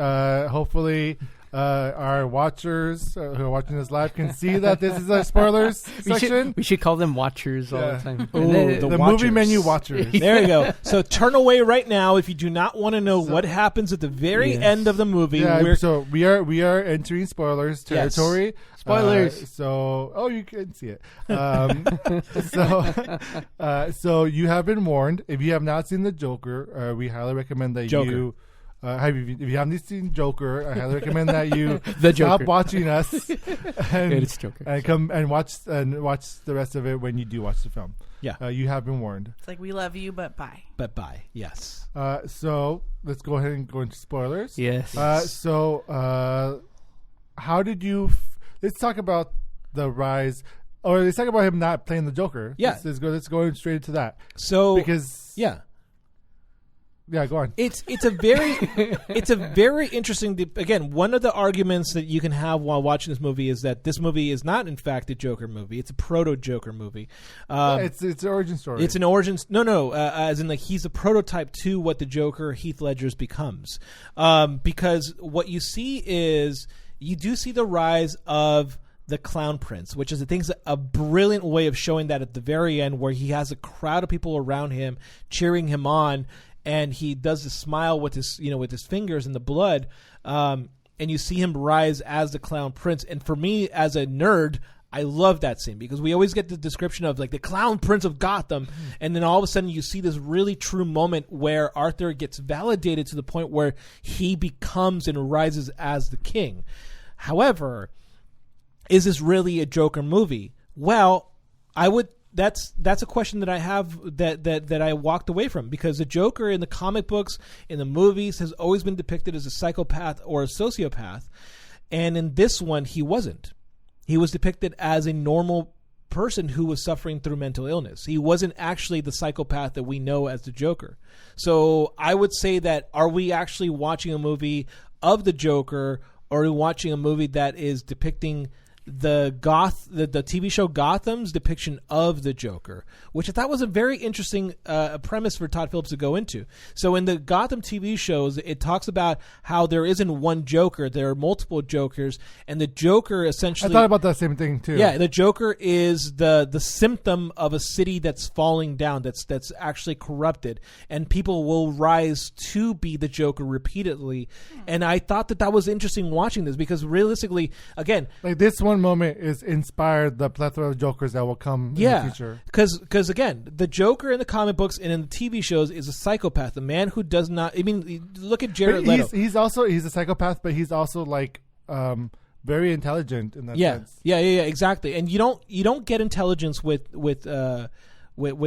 hopefully our watchers who are watching this live can see that this is a spoilers section. We should call them watchers all the time. Ooh, the watchers. movie menu watchers. There you go. So turn away right now if you do not want to know what happens at the very end of the movie. Yeah, so we are entering spoilers territory. Yes. Spoilers. You can see it. So you have been warned. If you have not seen the Joker, we highly recommend that you. If you haven't seen Joker, I highly recommend that you stop watching us and come and watch the rest of it when you do watch the film. Yeah, you have been warned. It's like, we love you, but bye. Yes. So let's go ahead and go into spoilers. Yes. How did you? Let's talk about the rise, or let's talk about him not playing the Joker. Yeah. Let's go straight into that. So because Yeah, go on. It's a very interesting. Again, one of the arguments that you can have while watching this movie is that this movie is not, in fact, a Joker movie. It's a proto-Joker movie. It's an origin story. It's an origin. No. As in, like, he's a prototype to what the Joker Heath Ledger's becomes. Because what you see is you do see the rise of the Clown Prince, which is a brilliant way of showing that at the very end, where he has a crowd of people around him cheering him on. And he does the smile with his fingers and the blood, and you see him rise as the Clown Prince. And for me, as a nerd, I love that scene because we always get the description of like the Clown Prince of Gotham, and then all of a sudden you see this really true moment where Arthur gets validated to the point where he becomes and rises as the king. However, is this really a Joker movie? Well, That's a question that I have that I walked away from, because the Joker in the comic books, in the movies, has always been depicted as a psychopath or a sociopath. And in this one, he wasn't. He was depicted as a normal person who was suffering through mental illness. He wasn't actually the psychopath that we know as the Joker. So I would say that, are we actually watching a movie of the Joker, or are we watching a movie that is depicting the TV show Gotham's depiction of the Joker, which I thought was a very interesting premise for Todd Phillips to go into. So in the Gotham TV shows, it talks about how there isn't one Joker, there are multiple Jokers, and the Joker essentially... I thought about that same thing too. Yeah, the Joker is the symptom of a city that's falling down, that's actually corrupted, and people will rise to be the Joker repeatedly. And I thought that was interesting watching this, because realistically, again... Like this one moment is inspired the plethora of Jokers that will come in the future. Because again, the Joker in the comic books and in the TV shows is a psychopath, a man who does not... I mean, look at Jared Leto. He's a psychopath, but he's also like very intelligent in that sense. Yeah, exactly. And you don't get intelligence with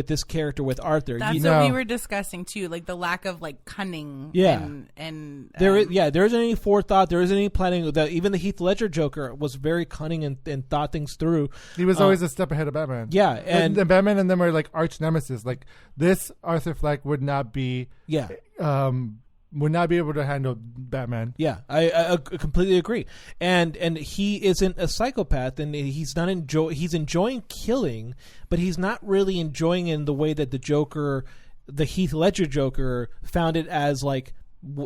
this character, with Arthur. That's what we were discussing too, like the lack of like cunning. Yeah, and there isn't any forethought. There isn't any planning. Even the Heath Ledger Joker was very cunning and thought things through. He was always a step ahead of Batman. Yeah, and Batman and them are like arch nemesis. Like this, Arthur Fleck would not be. Yeah. Would not be able to handle Batman. Yeah, I completely agree. And he isn't a psychopath, and he's not he's enjoying killing, but he's not really enjoying it in the way that the Joker, the Heath Ledger Joker, found it as like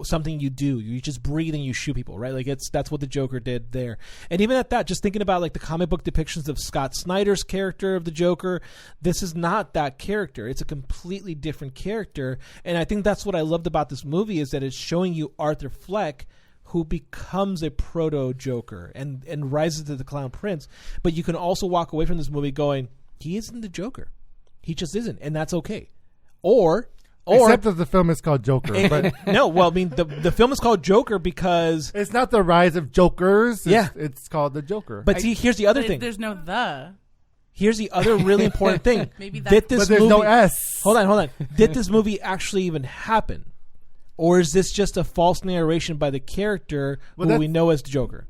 something you do. You just breathe and you shoot people, right? Like that's what the Joker did there. And even at that, just thinking about like the comic book depictions of Scott Snyder's character of the Joker, this is not that character. It's a completely different character. And I think that's what I loved about this movie, is that it's showing you Arthur Fleck, who becomes a proto Joker and rises to the Clown Prince. But you can also walk away from this movie going, he isn't the Joker. He just isn't, and that's okay. Or except that the film is called Joker. But no, well, I mean, the film is called Joker because... It's not the rise of Jokers. It's called the Joker. But see, here's the other thing. There's no the. Here's the other really important thing. Maybe that's... But there's no S. Hold on. Did this movie actually even happen? Or is this just a false narration by the character who we know as the Joker?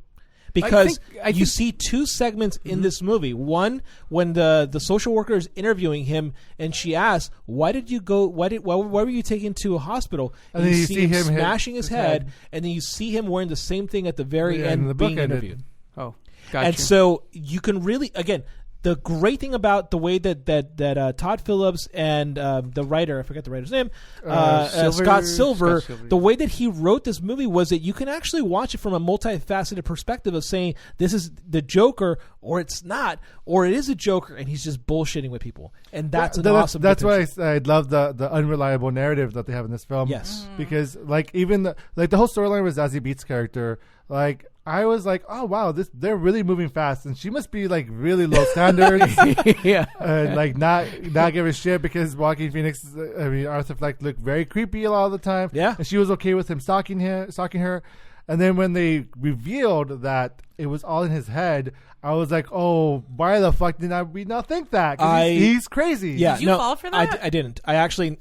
Because you see two segments in this movie. One, when the social worker is interviewing him, and she asks, "Why did you go? Why were you taken to a hospital?" And you see him smashing his head, and then you see him wearing the same thing at the very end being interviewed. Oh, gotcha. And so you can really, again, the great thing about the way that Todd Phillips and the writer, I forget the writer's name, Scott Silver, the way that he wrote this movie was that you can actually watch it from a multifaceted perspective of saying this is the Joker, or it's not, or it is a Joker and he's just bullshitting with people. And that's awesome. That's why I love the unreliable narrative that they have in this film. Yes, because like even the whole storyline with Zazie Beetz' character, like I was like, oh wow, they're really moving fast, and she must be like really low standards, and like not give a shit because Joaquin Phoenix, Arthur Fleck looked very creepy a lot of the time, and she was okay with him stalking her, and then when they revealed that it was all in his head, I was like, oh, why the fuck did we not think that? 'Cause he's crazy. Yeah, did you fall for that? I didn't. I actually,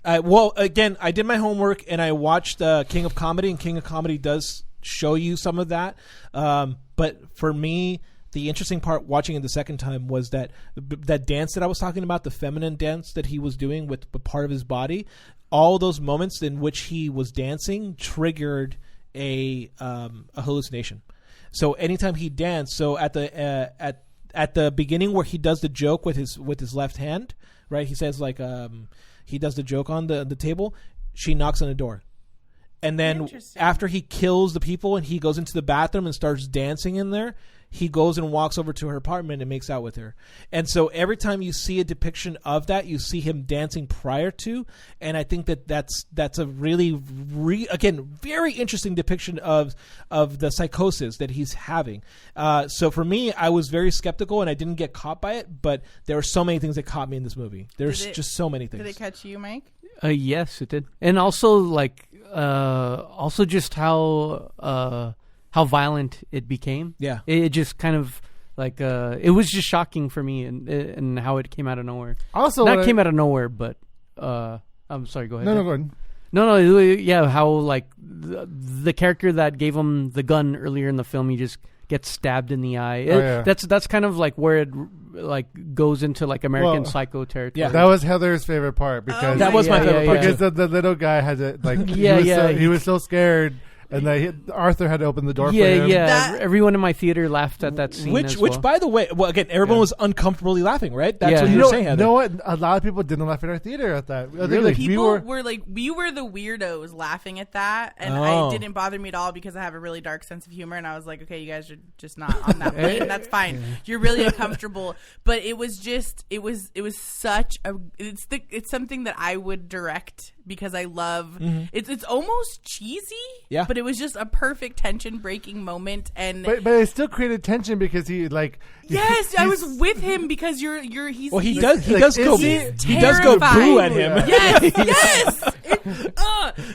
well, again, I did my homework and I watched King of Comedy, and King of Comedy does show you some of that. But for me, the interesting part watching it the second time was that dance that I was talking about, the feminine dance that he was doing with a part of his body, all those moments in which he was dancing triggered a hallucination. So anytime he danced, so at the beginning where he does the joke with his left hand, right? He says like he does the joke on the table. She knocks on the door. And then after he kills the people and he goes into the bathroom and starts dancing in there, he goes and walks over to her apartment and makes out with her. And so every time you see a depiction of that, you see him dancing prior to. And I think that's a really, again, very interesting depiction of the psychosis that he's having. So for me, I was very skeptical and I didn't get caught by it. But there are so many things that caught me in this movie. There's just so many things. Did it catch you, Mike? Yes, it did. And also just how violent it became. Yeah, it just kind of like it was just shocking for me, and how it came out of nowhere. Also, came out of nowhere, but I'm sorry. Go ahead. No, go ahead. No. Yeah, how like the character that gave him the gun earlier in the film, he just gets stabbed in the eye. That's kind of like where it like goes into like American Psycho territory. Yeah, that was Heather's favorite part because that was my favorite part because the little guy had it like he was so scared. and Arthur had to open the door for Yeah, him. yeah. That- Everyone in my theater laughed at that scene. Which, as well. by the way, well, again, everyone was uncomfortably laughing, right? That's Yeah. what you were saying, Heather. You know what? A lot of people didn't laugh at our theater at that. I think, Really? like, People were like, we were the weirdos laughing at that, and Oh. it didn't bother me at all because I have a really dark sense of humor, and I was like, okay, you guys are just not on that plane. That's fine. You're really uncomfortable, but it was just, it was such a, it's something that I would direct because I love. It's almost cheesy, Yeah. but it was just a perfect tension breaking moment, and But it still created tension because he like. yes, I he's- was with him because he's. Well, he he's- does. He like, does is go. he He does go boo at him. Yes, yes.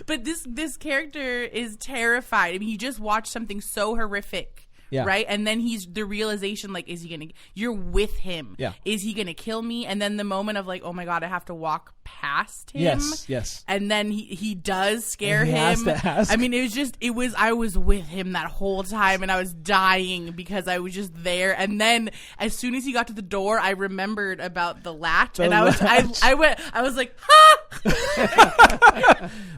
But this character is terrified. I mean, he just watched something so horrific. Yeah. Right, and then he's the realization, like, is he gonna? You're with him. Yeah. Is he gonna kill me? And then the moment of like, oh my god, I have to walk past him. Yes, yes. And then he does scare And he has him. to ask. I mean, I was with him that whole time, and I was dying because I was just there. And then as soon as he got to the door, I remembered about the latch, and I was like, ha!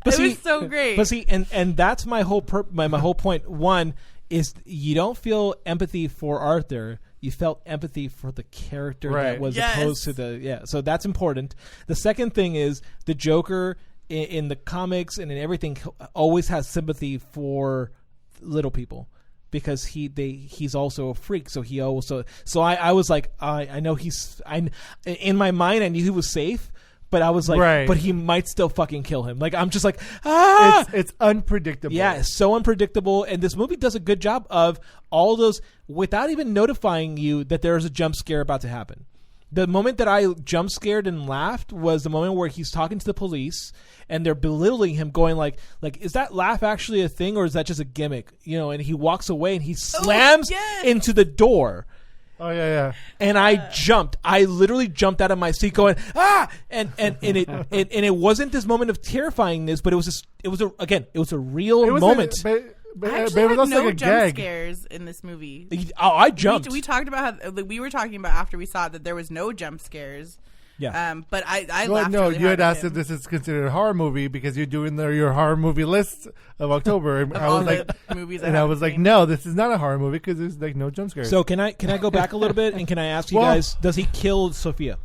It was so great. But see, and that's my whole my whole point. One is you don't feel empathy for Arthur. You felt empathy for the character that Right. was Yes. opposed to the So that's important. The second thing is the Joker in the comics and in everything always has sympathy for little people. Because he's also a freak, so he also I was like I know in my mind I knew he was safe, but I was like, Right. but he might still fucking kill him. Like I'm just like It's unpredictable. yeah, it's so unpredictable, and this movie does a good job of all those without even notifying you that there's a jump scare about to happen. The moment that I jump scared and laughed was the moment where he's talking to the police and they're belittling him, going like, is that laugh actually a thing or is that just a gimmick? You know, and he walks away and he slams yes. into the door. Oh yeah. And I jumped. I literally jumped out of my seat, going And it wasn't this moment of terrifyingness, but it was a real It was moment. But I it actually was had also no like a jump gag. scares in this movie. I jumped. We talked about how we were talking about after we saw it that there was no jump scares. Yeah. But I Well, laughed no, really you had hard at asked him. if this is considered a horror movie because you're doing your horror movie list of October. And I all was the like, movies and I was like, no, this is not a horror movie because there's like no jump scares. So can I go back a little bit and can I ask you Well- guys? Does he kill Sophia?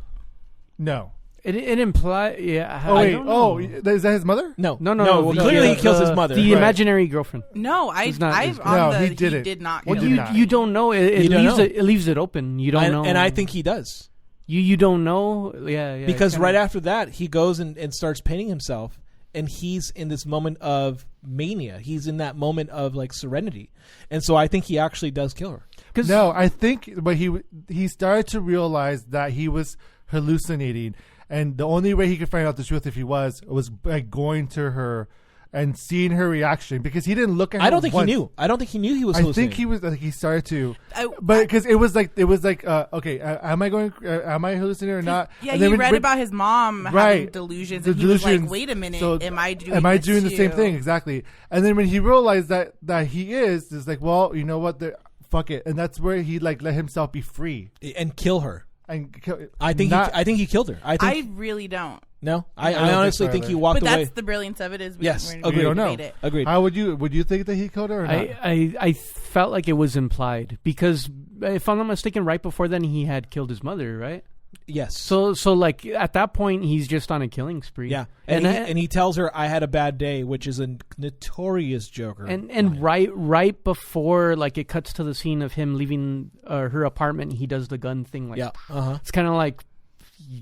no. It implies. Yeah. Oh I wait. don't know. Is that his mother? No. No. Well, clearly he kills his mother. The Right. imaginary girlfriend. No, He's not- I he's- on No, the he didn't. did not. Well, kill did him. not. You don't know. It You don't leaves know. it leaves it open. You don't know. And I think he does. you don't know. Yeah. Because kinda- right after that, he goes and starts painting himself, and he's in this moment of mania. He's in that moment of like serenity, and so I think he actually does kill her. No, I think, but he started to realize that he was hallucinating, and the only way he could find out the truth if he was by going to her and seeing her reaction because he didn't look at her. I don't think once. he knew. I don't think he knew he was. I think hallucinating. he was. He started to, I- but because it was like okay, am I hallucinating or not? Yeah, And he then read about his mom having delusions, and he was like, "Wait a minute, So am I doing? Am I this doing the same too?" thing exactly? And then when he realized that he is, it's like, well, you know what? Fuck it, and that's where he like let himself be free. and kill her. And I think he killed her. I I think really don't. no. I don't think honestly so think he either. walked But away. that's the brilliance of it. Is we, Yes, we're, agreed. we don't know. debate it. Agreed. How would you think that he killed her or not? I felt like it was implied because if I'm not mistaken, right before then he had killed his mother, right? Yes. So like at that point he's just on a killing spree. yeah, and and he tells her, "I had a bad day," which is a notorious Joker. and right before like it cuts to the scene of him leaving her apartment, he does the gun thing. Like, yeah, it's kind of like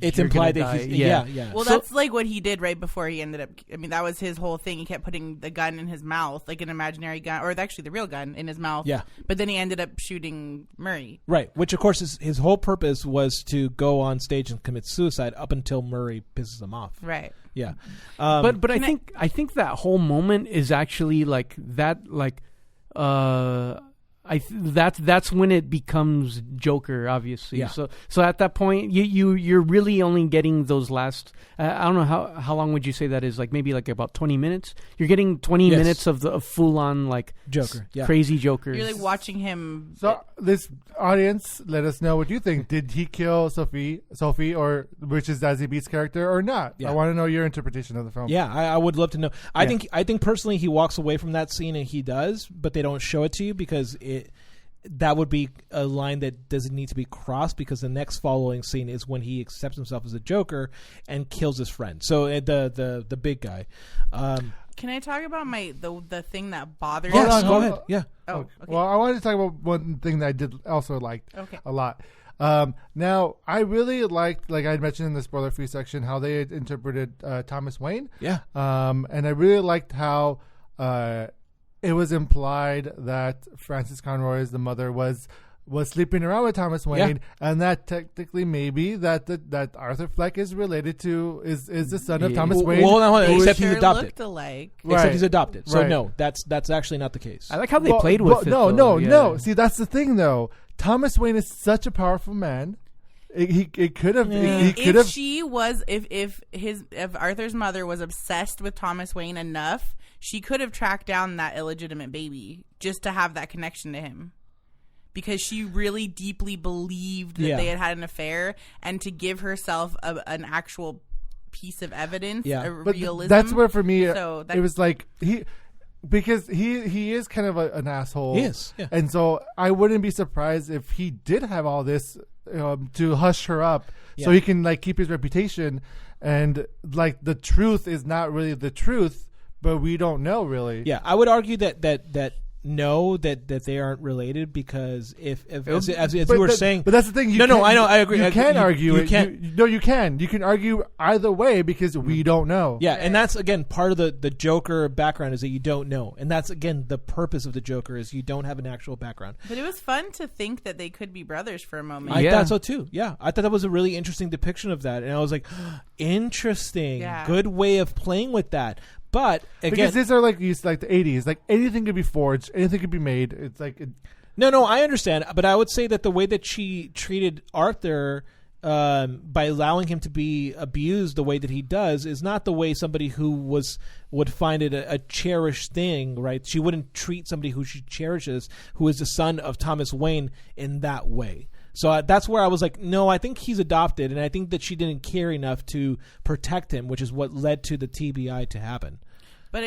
it's you're implied gonna that die. he's yeah. Well, So- that's like what he did right before he ended up. I mean, that was his whole thing. He kept putting the gun in his mouth, like an imaginary gun, or actually the real gun in his mouth. Yeah. But then he ended up shooting Murray. Right, which of course his whole purpose was to go on stage and commit suicide up until Murray pisses him off. Right. Yeah, but I think that whole moment is actually like that. Like, that's when it becomes Joker, obviously. Yeah. So at that point, you're really only getting those last. I don't know how long would you say that is? Like maybe like about 20 minutes. You're getting 20 minutes of the full on like Joker, crazy Joker. You're like watching him. So this audience, let us know what you think. Did he kill Sophie, or which is Zazie Beetz' character, or not? Yeah. I want to know your interpretation of the film. Yeah, I would love to know. I think personally he walks away from that scene, and he does, but they don't show it to you because that would be a line that doesn't need to be crossed, because the next following scene is when he accepts himself as a Joker and kills his friend. So the big guy. Can I talk about the thing that bothers Yes, me? go ahead. Yeah. Oh, okay. Well, I wanted to talk about one thing that I did also like a lot. Now, I really liked, like I had mentioned in the spoiler-free section, how they had interpreted Thomas Wayne. Yeah. And I really liked how it was implied that Frances Conroy, as the mother, was sleeping around with Thomas Wayne, and that technically maybe that Arthur Fleck is related to is the son of Thomas Wayne. Well, hold on, except he's Sure adopted. looked alike. Except he's adopted. So Right. no, that's actually not the case. I like how they played with it. No. See, that's the thing, though. Thomas Wayne is such a powerful man. He could have. He could have. If Arthur's mother was obsessed with Thomas Wayne enough, she could have tracked down that illegitimate baby just to have that connection to him, because she really deeply believed that they had an affair, and to give herself an actual piece of evidence, a But realism. that's where for me So it was like because he is kind of an asshole. He is, yeah. And so I wouldn't be surprised if he did have all this to hush her up, so he can like keep his reputation, and like the truth is not really the truth, but we don't know really. Yeah, I would argue that they aren't related, because if as you were saying, but that's the thing. I know, I agree. You can argue you it. can't. You can. You can argue either way because we don't know. Yeah, and that's again part of the Joker background, is that you don't know, and that's again the purpose of the Joker, is you don't have an actual background. But it was fun to think that they could be brothers for a moment. I thought so too. Yeah, I thought that was a really interesting depiction of that, and I was like, interesting, good way of playing with that. But again, because these are like the 80s, like anything could be forged, anything could be made. It's like no, I understand, but I would say that the way that she treated Arthur by allowing him to be abused the way that he does is not the way somebody who would find it a cherished thing, right? She wouldn't treat somebody who she cherishes, who is the son of Thomas Wayne, in that way. So that's where I was like, no, I think he's adopted, and I think that she didn't care enough to protect him, which is what led to the TBI to happen. But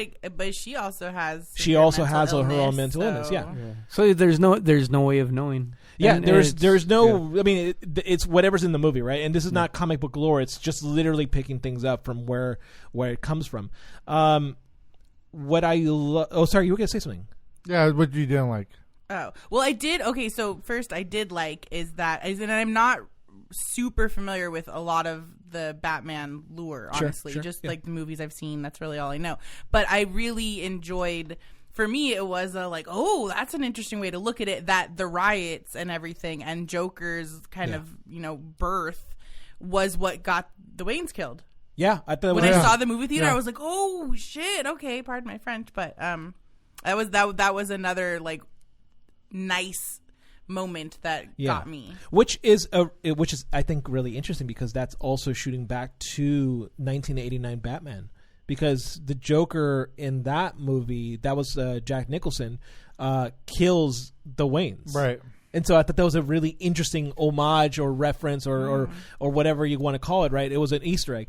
she also has her own mental illness. Yeah. So there's no way of knowing. Yeah, And there's no. Yeah. I mean, it's whatever's in the movie, right? And this is not comic book lore. It's just literally picking things up from where it comes from. What I oh, sorry, you were gonna say something. Yeah, what you didn't like. Oh, well, I did. Okay, so first I did like and I'm not super familiar with a lot of the Batman lore, honestly. Sure, just like the movies I've seen, that's really all I know. But I really enjoyed, for me, it was oh, that's an interesting way to look at it, that the riots and everything and Joker's kind of, birth was what got the Waynes killed. Yeah, I thought when I saw the movie theater, I was like, oh shit, okay, pardon my French, but that was another nice moment that got me, which is I think really interesting, because that's also shooting back to 1989 Batman, because the Joker in that movie, that was Jack Nicholson, kills the Waynes, right? And so I thought that was a really interesting homage or reference or whatever you want to call it, right? It was an Easter egg.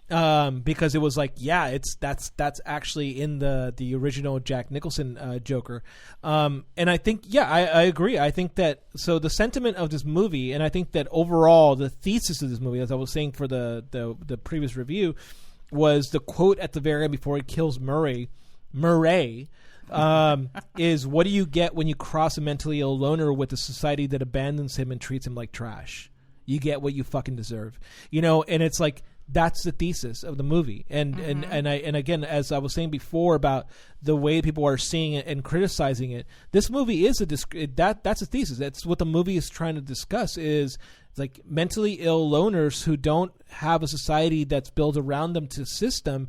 Because it was that's actually in the original Jack Nicholson Joker, and I think I agree. I think that the sentiment of this movie, and I think that overall the thesis of this movie, as I was saying for the previous review, was the quote at the very end before he kills Murray, is, what do you get when you cross a mentally ill loner with a society that abandons him and treats him like trash? You get what you fucking deserve, and it's like. That's the thesis of the movie, and again, as I was saying before about the way people are seeing it and criticizing it, this movie is that's a thesis. That's what the movie is trying to discuss: is like mentally ill loners who don't have a society that's built around them to assist them.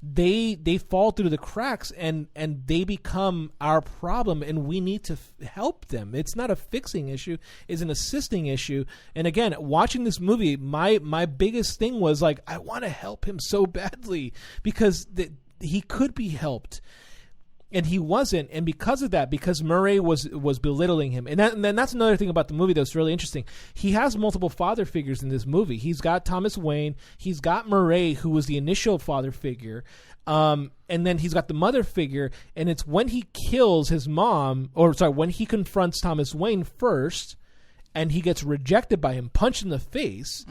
They fall through the cracks and they become our problem, and we need to help them. It's not a fixing issue; it's an assisting issue. And again, watching this movie, my biggest thing was like, I want to help him so badly because he could be helped. And he wasn't, and because of that, because Murray was belittling him, and then that's another thing about the movie that's really interesting. He has multiple father figures in this movie. He's got Thomas Wayne, he's got Murray, who was the initial father figure, and then he's got the mother figure. And it's when he kills his mom, when he confronts Thomas Wayne first, and he gets rejected by him, punched in the face,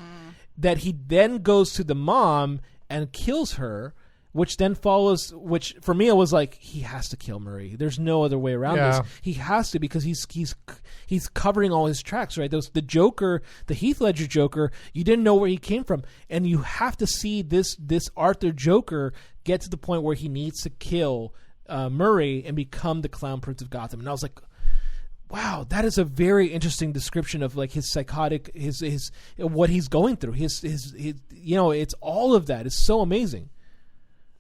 that he then goes to the mom and kills her. Which then follows, which for me, it was like, he has to kill Murray. There's no other way around this. He has to, because he's covering all his tracks, right? The Joker, the Heath Ledger Joker, you didn't know where he came from. And you have to see this Arthur Joker get to the point where he needs to kill Murray and become the Clown Prince of Gotham. And I was like, wow, that is a very interesting description of like his psychotic, his what he's going through. His it's all of that. It's so amazing.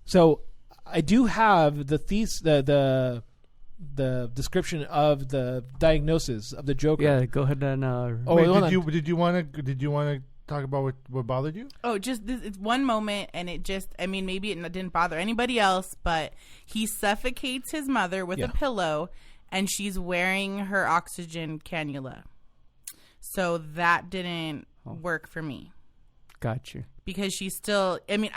So I do have the description of the diagnosis of the Joker. Yeah, go ahead and. Did you want to talk about what bothered you? Oh, just it's one moment, and it just, I mean, maybe it didn't bother anybody else, but he suffocates his mother with a pillow, and she's wearing her oxygen cannula. So that didn't work for me. Gotcha. Because she's still, I mean,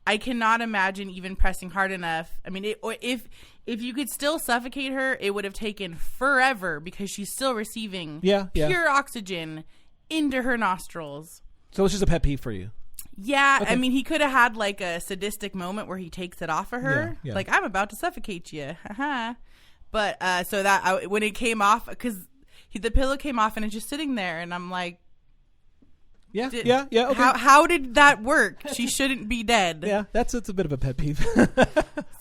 I cannot imagine even pressing hard enough. I mean, if you could still suffocate her, it would have taken forever because she's still receiving pure oxygen into her nostrils. So it's just a pet peeve for you. Yeah, Okay. I mean, he could have had like a sadistic moment where he takes it off of her. Yeah. Like, I'm about to suffocate you. But so that when it came off, because the pillow came off and it's just sitting there, and I'm like, Okay. How did that work? She shouldn't be dead. Yeah, that's a bit of a pet peeve.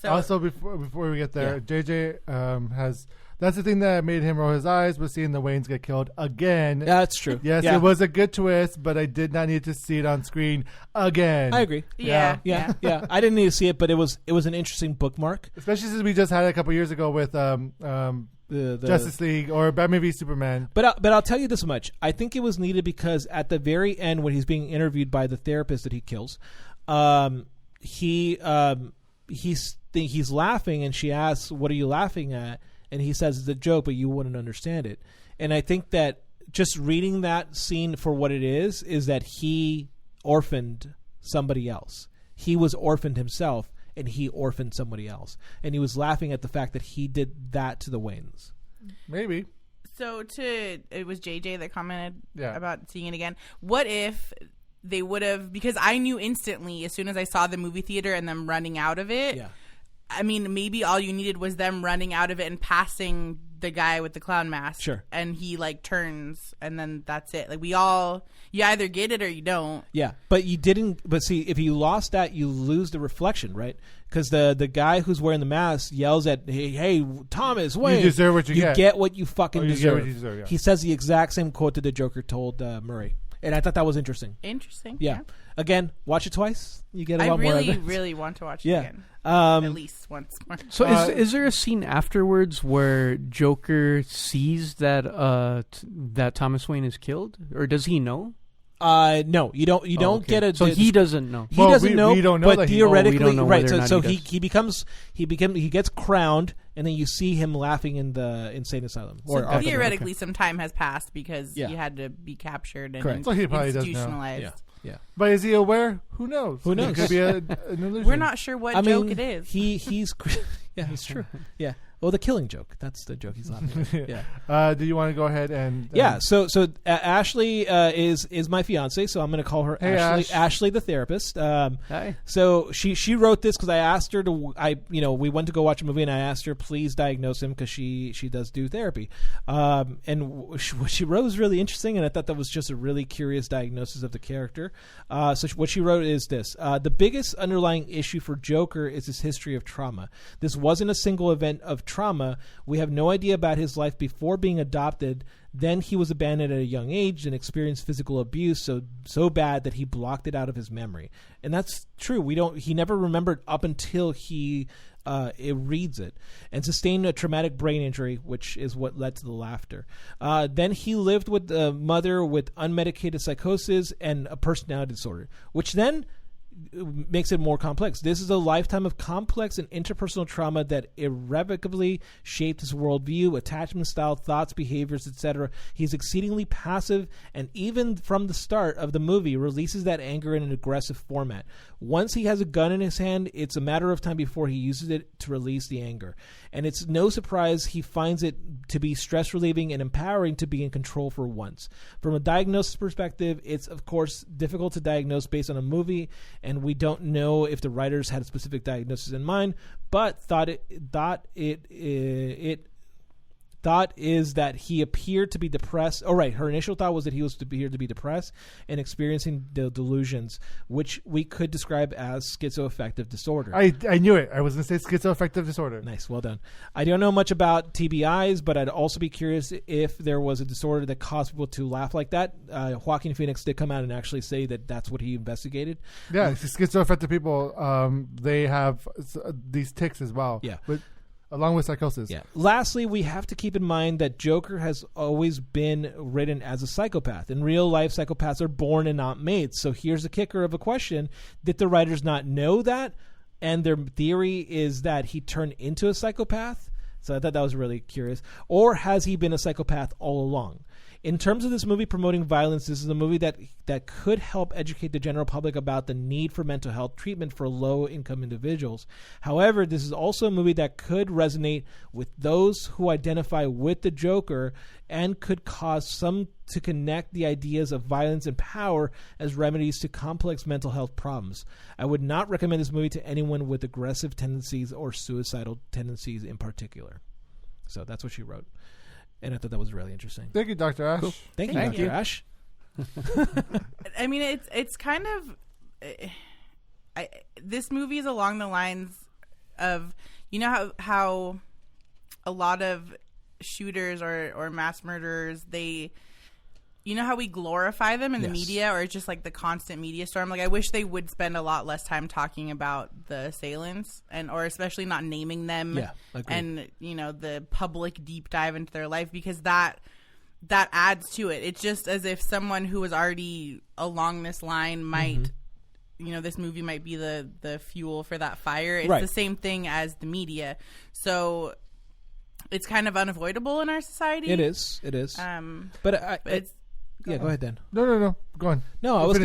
So, also, before we get there, JJ has. That's the thing that made him roll his eyes, was seeing the Waynes get killed again. Yeah, that's true. Yes, it was a good twist, but I did not need to see it on screen again. I agree. Yeah. I didn't need to see it, but it was an interesting bookmark. Especially since we just had it a couple years ago with The Justice League or Batman v Superman. But I'll tell you this much: I think it was needed because at the very end, when he's being interviewed by the therapist that he kills, he's laughing, and she asks, "What are you laughing at?" And he says, "It's a joke, but you wouldn't understand it." And I think that just reading that scene for what it is that he orphaned somebody else. He was orphaned himself, and he orphaned somebody else. And he was laughing at the fact that he did that to the Waynes. Maybe. So it was JJ that commented about seeing it again. What if they would have, because I knew instantly as soon as I saw the movie theater and them running out of it. Yeah. I mean, maybe all you needed was them running out of it and passing the guy with the clown mask. Sure. And he like turns, and then that's it. Like you either get it or you don't. Yeah, but you didn't. But see, if you lost that, you lose the reflection, right? Because the guy who's wearing the mask yells at, "Hey, Thomas Wayne, you deserve what you get. You get what you fucking you deserve." Get what you deserve, yeah. He says the exact same quote that the Joker told Murray, and I thought that was interesting. Interesting. Yeah. Again, watch it twice. You get a lot more of it. I really want to watch it again. At least once more. So is there a scene afterwards where Joker sees that that Thomas Wayne is killed, or does he know? No, you don't. You don't get a. So he doesn't know. He doesn't know. We don't know but that theoretically, we don't know right? whether or So not he gets crowned, and then you see him laughing in the insane asylum. So theoretically, some time has passed because he had to be captured and So he probably does know. institutionalized. Yeah. But is he aware? Who knows? Who knows? It could be an illusion. We're not sure what joke it is. He's yeah, it's true. Yeah. Well, the killing joke. That's the joke he's laughing at. Yeah. Do you want to go ahead and... Yeah, so Ashley is my fiance, so I'm going to call her Ashley. Ash. Ashley, the therapist. Hi. So she wrote this because I asked her to. We went to go watch a movie, and I asked her please diagnose him because she does do therapy. And what she wrote was really interesting, and I thought that was just a really curious diagnosis of the character. So what she wrote is this: the biggest underlying issue for Joker is his history of trauma. This wasn't a single event of trauma. We have no idea about his life before being adopted. Then he was abandoned at a young age and experienced physical abuse so bad that he blocked it out of his memory. And that's true. He never remembered up until he it reads it, and sustained a traumatic brain injury, which is what led to the laughter. Then he lived with a mother with unmedicated psychosis and a personality disorder, which then makes it more complex. This is a lifetime of complex and interpersonal trauma that irrevocably shaped his worldview, attachment style, thoughts, behaviors, etc. He's exceedingly passive, and even from the start of the movie, releases that anger in an aggressive format. Once he has a gun in his hand, it's a matter of time before he uses it to release the anger. And it's no surprise he finds it to be stress relieving and empowering to be in control for once. From a diagnosis perspective, it's of course difficult to diagnose based on a movie, and we don't know if the writers had a specific diagnosis in mind, but thought is that he appeared to be depressed. Oh, right. Her initial thought was that he was appeared to be depressed and experiencing the delusions, which we could describe as schizoaffective disorder. I knew it. I was going to say schizoaffective disorder. Nice. Well done. I don't know much about TBIs, but I'd also be curious if there was a disorder that caused people to laugh like that. Joaquin Phoenix did come out and actually say that that's what he investigated. Yeah, schizoaffective people, they have these tics as well. Yeah. Along with psychosis. Yeah. Lastly, we have to keep in mind that Joker has always been written as a psychopath. In real life, psychopaths are born and not made. So here's the kicker of a question. Did the writers not know that? And their theory is that he turned into a psychopath? So I thought that was really curious. Or has he been a psychopath all along? In terms of this movie promoting violence, this is a movie that could help educate the general public about the need for mental health treatment for low-income individuals. However, this is also a movie that could resonate with those who identify with the Joker and could cause some to connect the ideas of violence and power as remedies to complex mental health problems. I would not recommend this movie to anyone with aggressive tendencies or suicidal tendencies in particular. So that's what she wrote. And I thought that was really interesting. Thank you, Dr. Ash. Cool. Thank you, Thank Dr. you. Ash. I mean, it's kind of this movie is along the lines of, you know how a lot of shooters or mass murderers, you know how we glorify them in the media, or just like the constant media storm. Like, I wish they would spend a lot less time talking about the assailants, or especially not naming them. Yeah, agreed. And the public deep dive into their life, because that adds to it. It's just as if someone who was already along this line might, this movie might be the fuel for that fire. It's right. The same thing as the media. So it's kind of unavoidable in our society. It is. But it's. Yeah, go ahead, Dan. No. Go on. No, I was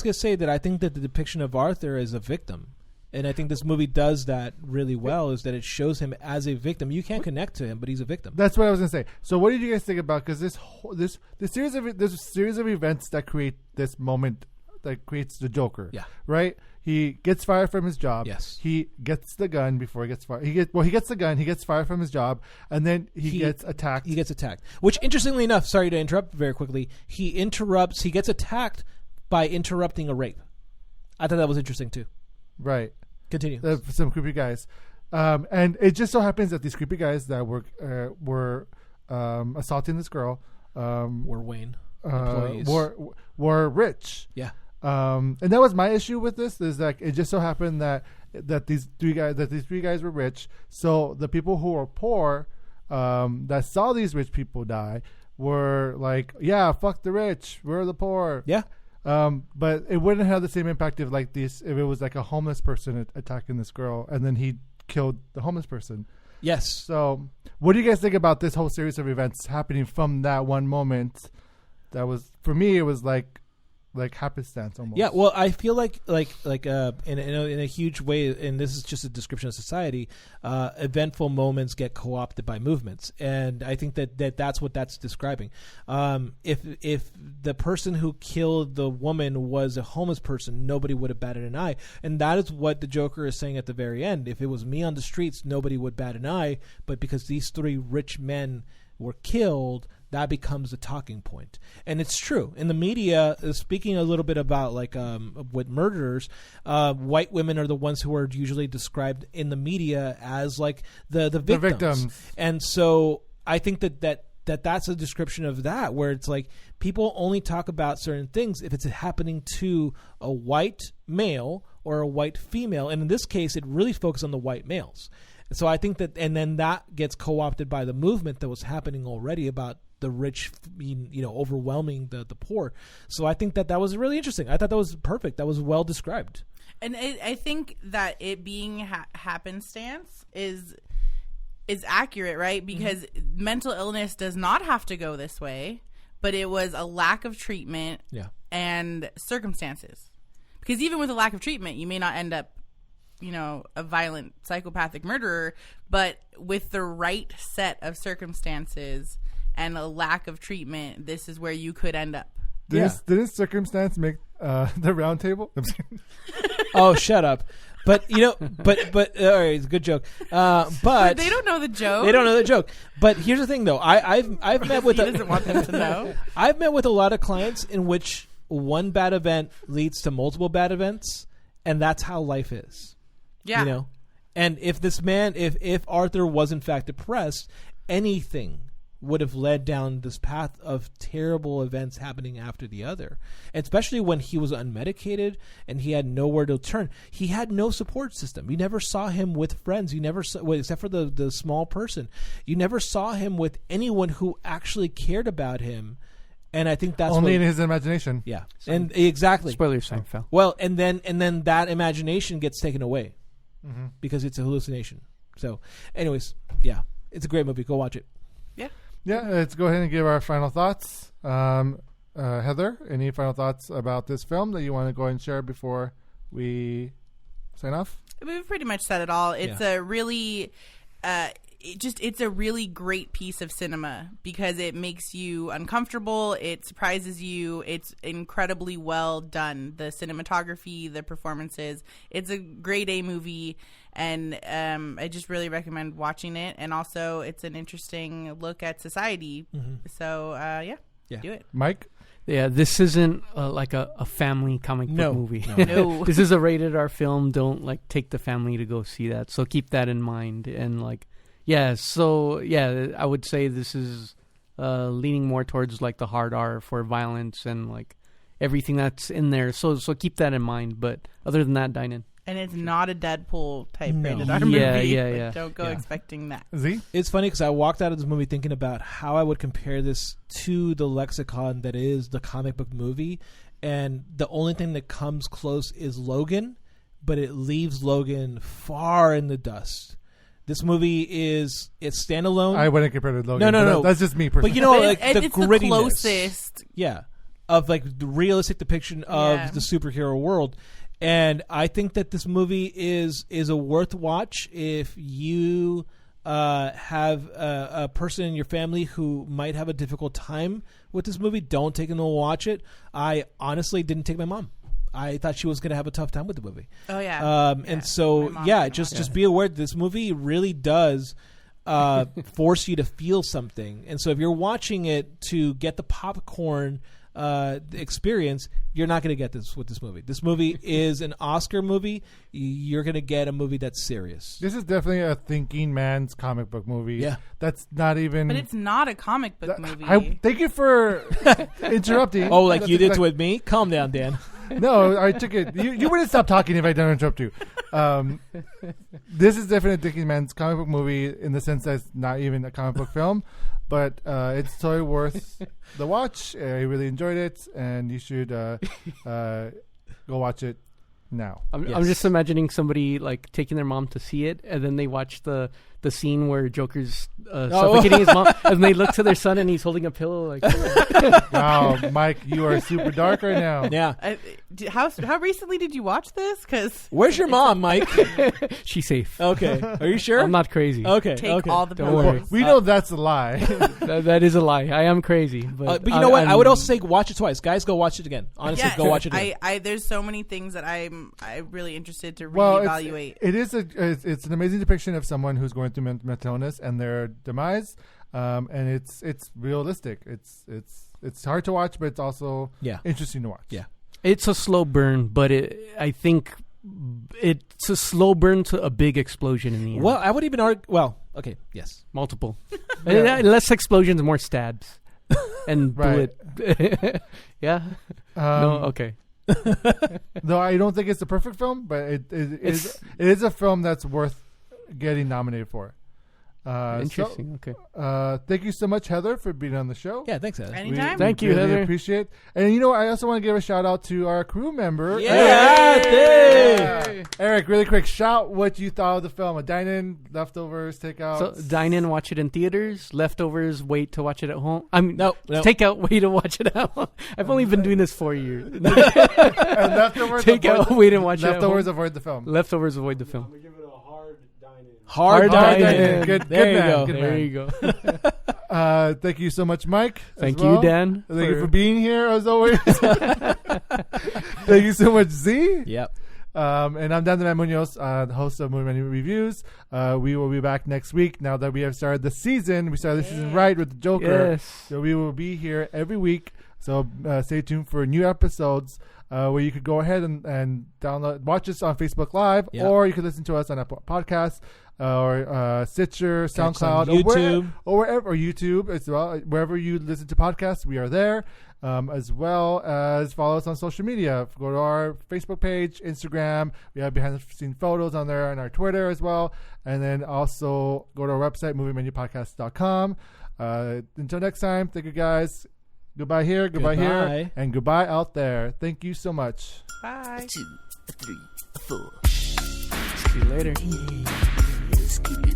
going to say that I think that the depiction of Arthur as a victim, and I think this movie does that really well, is that it shows him as a victim. You can't connect to him, but he's a victim. That's what I was going to say. So what did you guys think about, because this series of events that create this moment that creates the Joker. Yeah. Right? He gets fired from his job. Yes. He gets the gun before he gets fired. He gets the gun. He gets fired from his job, and then he gets attacked. He gets attacked. Which, interestingly enough, sorry to interrupt very quickly, he gets attacked by interrupting a rape. I thought that was interesting too. Right. Continue. Some creepy guys. And it just so happens that these creepy guys that were assaulting this girl were Wayne employees. Were rich. Yeah. And that was my issue with this, is that it just so happened that these three guys were rich. So the people who were poor, that saw these rich people die, were like, yeah, fuck the rich, we're the poor. Yeah. But it wouldn't have the same impact if it was like a homeless person attacking this girl, and then he killed the homeless person. Yes. So what do you guys think about this whole series of events happening from that one moment? That was, for me, it was like happenstance almost. Yeah, well, I feel like in a huge way, and this is just a description of society, eventful moments get co-opted by movements, and I think that's what that's describing. If the person who killed the woman was a homeless person, nobody would have batted an eye, and that is what the Joker is saying at the very end. If it was me on the streets, nobody would bat an eye, but because these three rich men were killed, that becomes a talking point. And it's true. In the media, speaking a little bit about with murderers, white women are the ones who are usually described in the media as like the victims. victims. And so I think that that's a description of that, where it's like people only talk about certain things if it's happening to a white male or a white female, and in this case, it really focused on the white males. So I think that, and then that gets co-opted by the movement that was happening already about the rich being, overwhelming the poor. So I think that was really interesting. I thought that was perfect. That was well described. And I think that it being happenstance is accurate, right? Because mental illness does not have to go this way, but it was a lack of treatment and circumstances. Because even with a lack of treatment, you may not end up, a violent psychopathic murderer, but with the right set of circumstances and a lack of treatment, this is where you could end up. Didn't circumstance make the round table? Oh, shut up. But all right, it's a good joke. But they don't know the joke. They don't know the joke. But here's the thing, though. I've met with he doesn't want them to know. I've met with a lot of clients in which one bad event leads to multiple bad events, and that's how life is. Yeah. And if this man, if Arthur was in fact depressed, anything would have led down this path of terrible events happening after the other, especially when he was unmedicated and he had nowhere to turn. He had no support system. You never saw him with friends. You never saw, except for the small person. You never saw him with anyone who actually cared about him. And I think that's only in his imagination. Yeah, and exactly. Spoiler Seinfeld. Well, and then that imagination gets taken away because it's a hallucination. So, anyways, yeah, it's a great movie. Go watch it. Yeah, let's go ahead and give our final thoughts. Heather, any final thoughts about this film that you want to go ahead and share before we sign off? We've pretty much said it all. It's a really, it's a really great piece of cinema because it makes you uncomfortable. It surprises you. It's incredibly well done. The cinematography, the performances. It's a grade A movie. And I just really recommend watching it. And also, it's an interesting look at society. So, do it. Mike? Yeah, this isn't like a family comic book movie. No. This is a rated R film. Don't take the family to go see that. So keep that in mind. And I would say this is leaning more towards the hard R for violence and everything that's in there. So keep that in mind. But other than that, dine in. And it's not a Deadpool type rated R movie. Yeah. Don't go expecting that. Z? It's funny because I walked out of this movie thinking about how I would compare this to the lexicon that is the comic book movie. And the only thing that comes close is Logan, but it leaves Logan far in the dust. This movie it's standalone. I wouldn't compare it to Logan. No. That's just me personally. But it's the grittiness. The closest. Yeah. Of the realistic depiction of the superhero world. And I think that this movie is a worth watch if you have a person in your family who might have a difficult time with this movie. Don't take them to watch it. I honestly didn't take my mom. I thought she was going to have a tough time with the movie. Oh, yeah. And so, just be aware that this movie really does force you to feel something. And so if you're watching it to get the popcorn experience, you're not going to get this with this movie. This movie is an Oscar movie. You're going to get a movie that's serious. This is definitely a thinking man's comic book movie. Yeah. That's not even... But it's not a comic book movie. Thank you for interrupting. Oh, you did with me? Calm down, Dan. No, I took it. You wouldn't stop talking if I don't interrupt you. This is definitely a thinking man's comic book movie in the sense that it's not even a comic book film. But it's totally worth the watch. I really enjoyed it, and you should go watch it now. I'm just imagining somebody taking their mom to see it, and then they watch the scene where Joker's suffocating his mom, and they look to their son, and he's holding a pillow. Wow, Mike, you are super dark right now. Yeah. How recently did you watch this? Because where's your mom, Mike? She's safe. Okay. Are you sure? I'm not crazy. Okay. Take all the Don't pillows. worry. We know that's a lie. That is a lie. I am crazy. But you know what? I would also say watch it twice. Guys, go watch it again. Honestly, go watch it again. There's so many things that I'm really interested to Well, reevaluate. it's an amazing depiction of someone who's going through mental illness and their demise, and it's realistic. It's hard to watch, but it's also interesting to watch. Yeah, it's a slow burn, but I think it's a slow burn to a big explosion in the end. Well, I would even argue. Well, Okay, yes. Multiple. Yeah. Less explosions, more stabs. And Right. bullet. Yeah? No, okay. No, I don't think it's the perfect film, but it is a film that's worth getting nominated for. Interesting. Okay. Thank you so much, Heather, for being on the show. Yeah, thanks, Heather. Anytime. Thank you, really Heather. Appreciate. And I also want to give a shout out to our crew member, Yeah, Eric. Eric, really quick, shout what you thought of the film. A dine-in, leftovers, takeout. So dine in, watch it in theaters. Leftovers, wait to watch it at home. I mean, No. take out, wait to watch it at home. I've only been doing this 4 years. And leftovers, Take out, wait and watch leftovers, it at home. avoid the film. Leftovers, avoid the film. Hard dine-in. dine-in. Good There you man, go. good There man. you go. Thank you so much, Mike. as Thank well. you, Dan. Thank you for being here, as always. Thank you so much, Z. Yep. And I'm Dan the Man Muñoz, the host of Movie Menu Reviews. We will be back next week. Now that we have started the season, we started the season right with the Joker. Yes. So we will be here every week. So stay tuned for new episodes where you could go ahead and watch us on Facebook Live, Yeah. or you could listen to us on Apple Podcasts or Stitcher, Catch us SoundCloud, on YouTube. or wherever, or YouTube as well. Wherever you listen to podcasts, we are there. As well as follow us on social media. Go to our Facebook page, Instagram. We have behind-the-scenes photos on there, and our Twitter as well. And then also go to our website, moviemenupodcast.com. Until next time, thank you guys. Goodbye here, goodbye here, Goodbye. and goodbye out there. Thank you so much. Bye. 2, 3, 4. See you later. Yes, keep it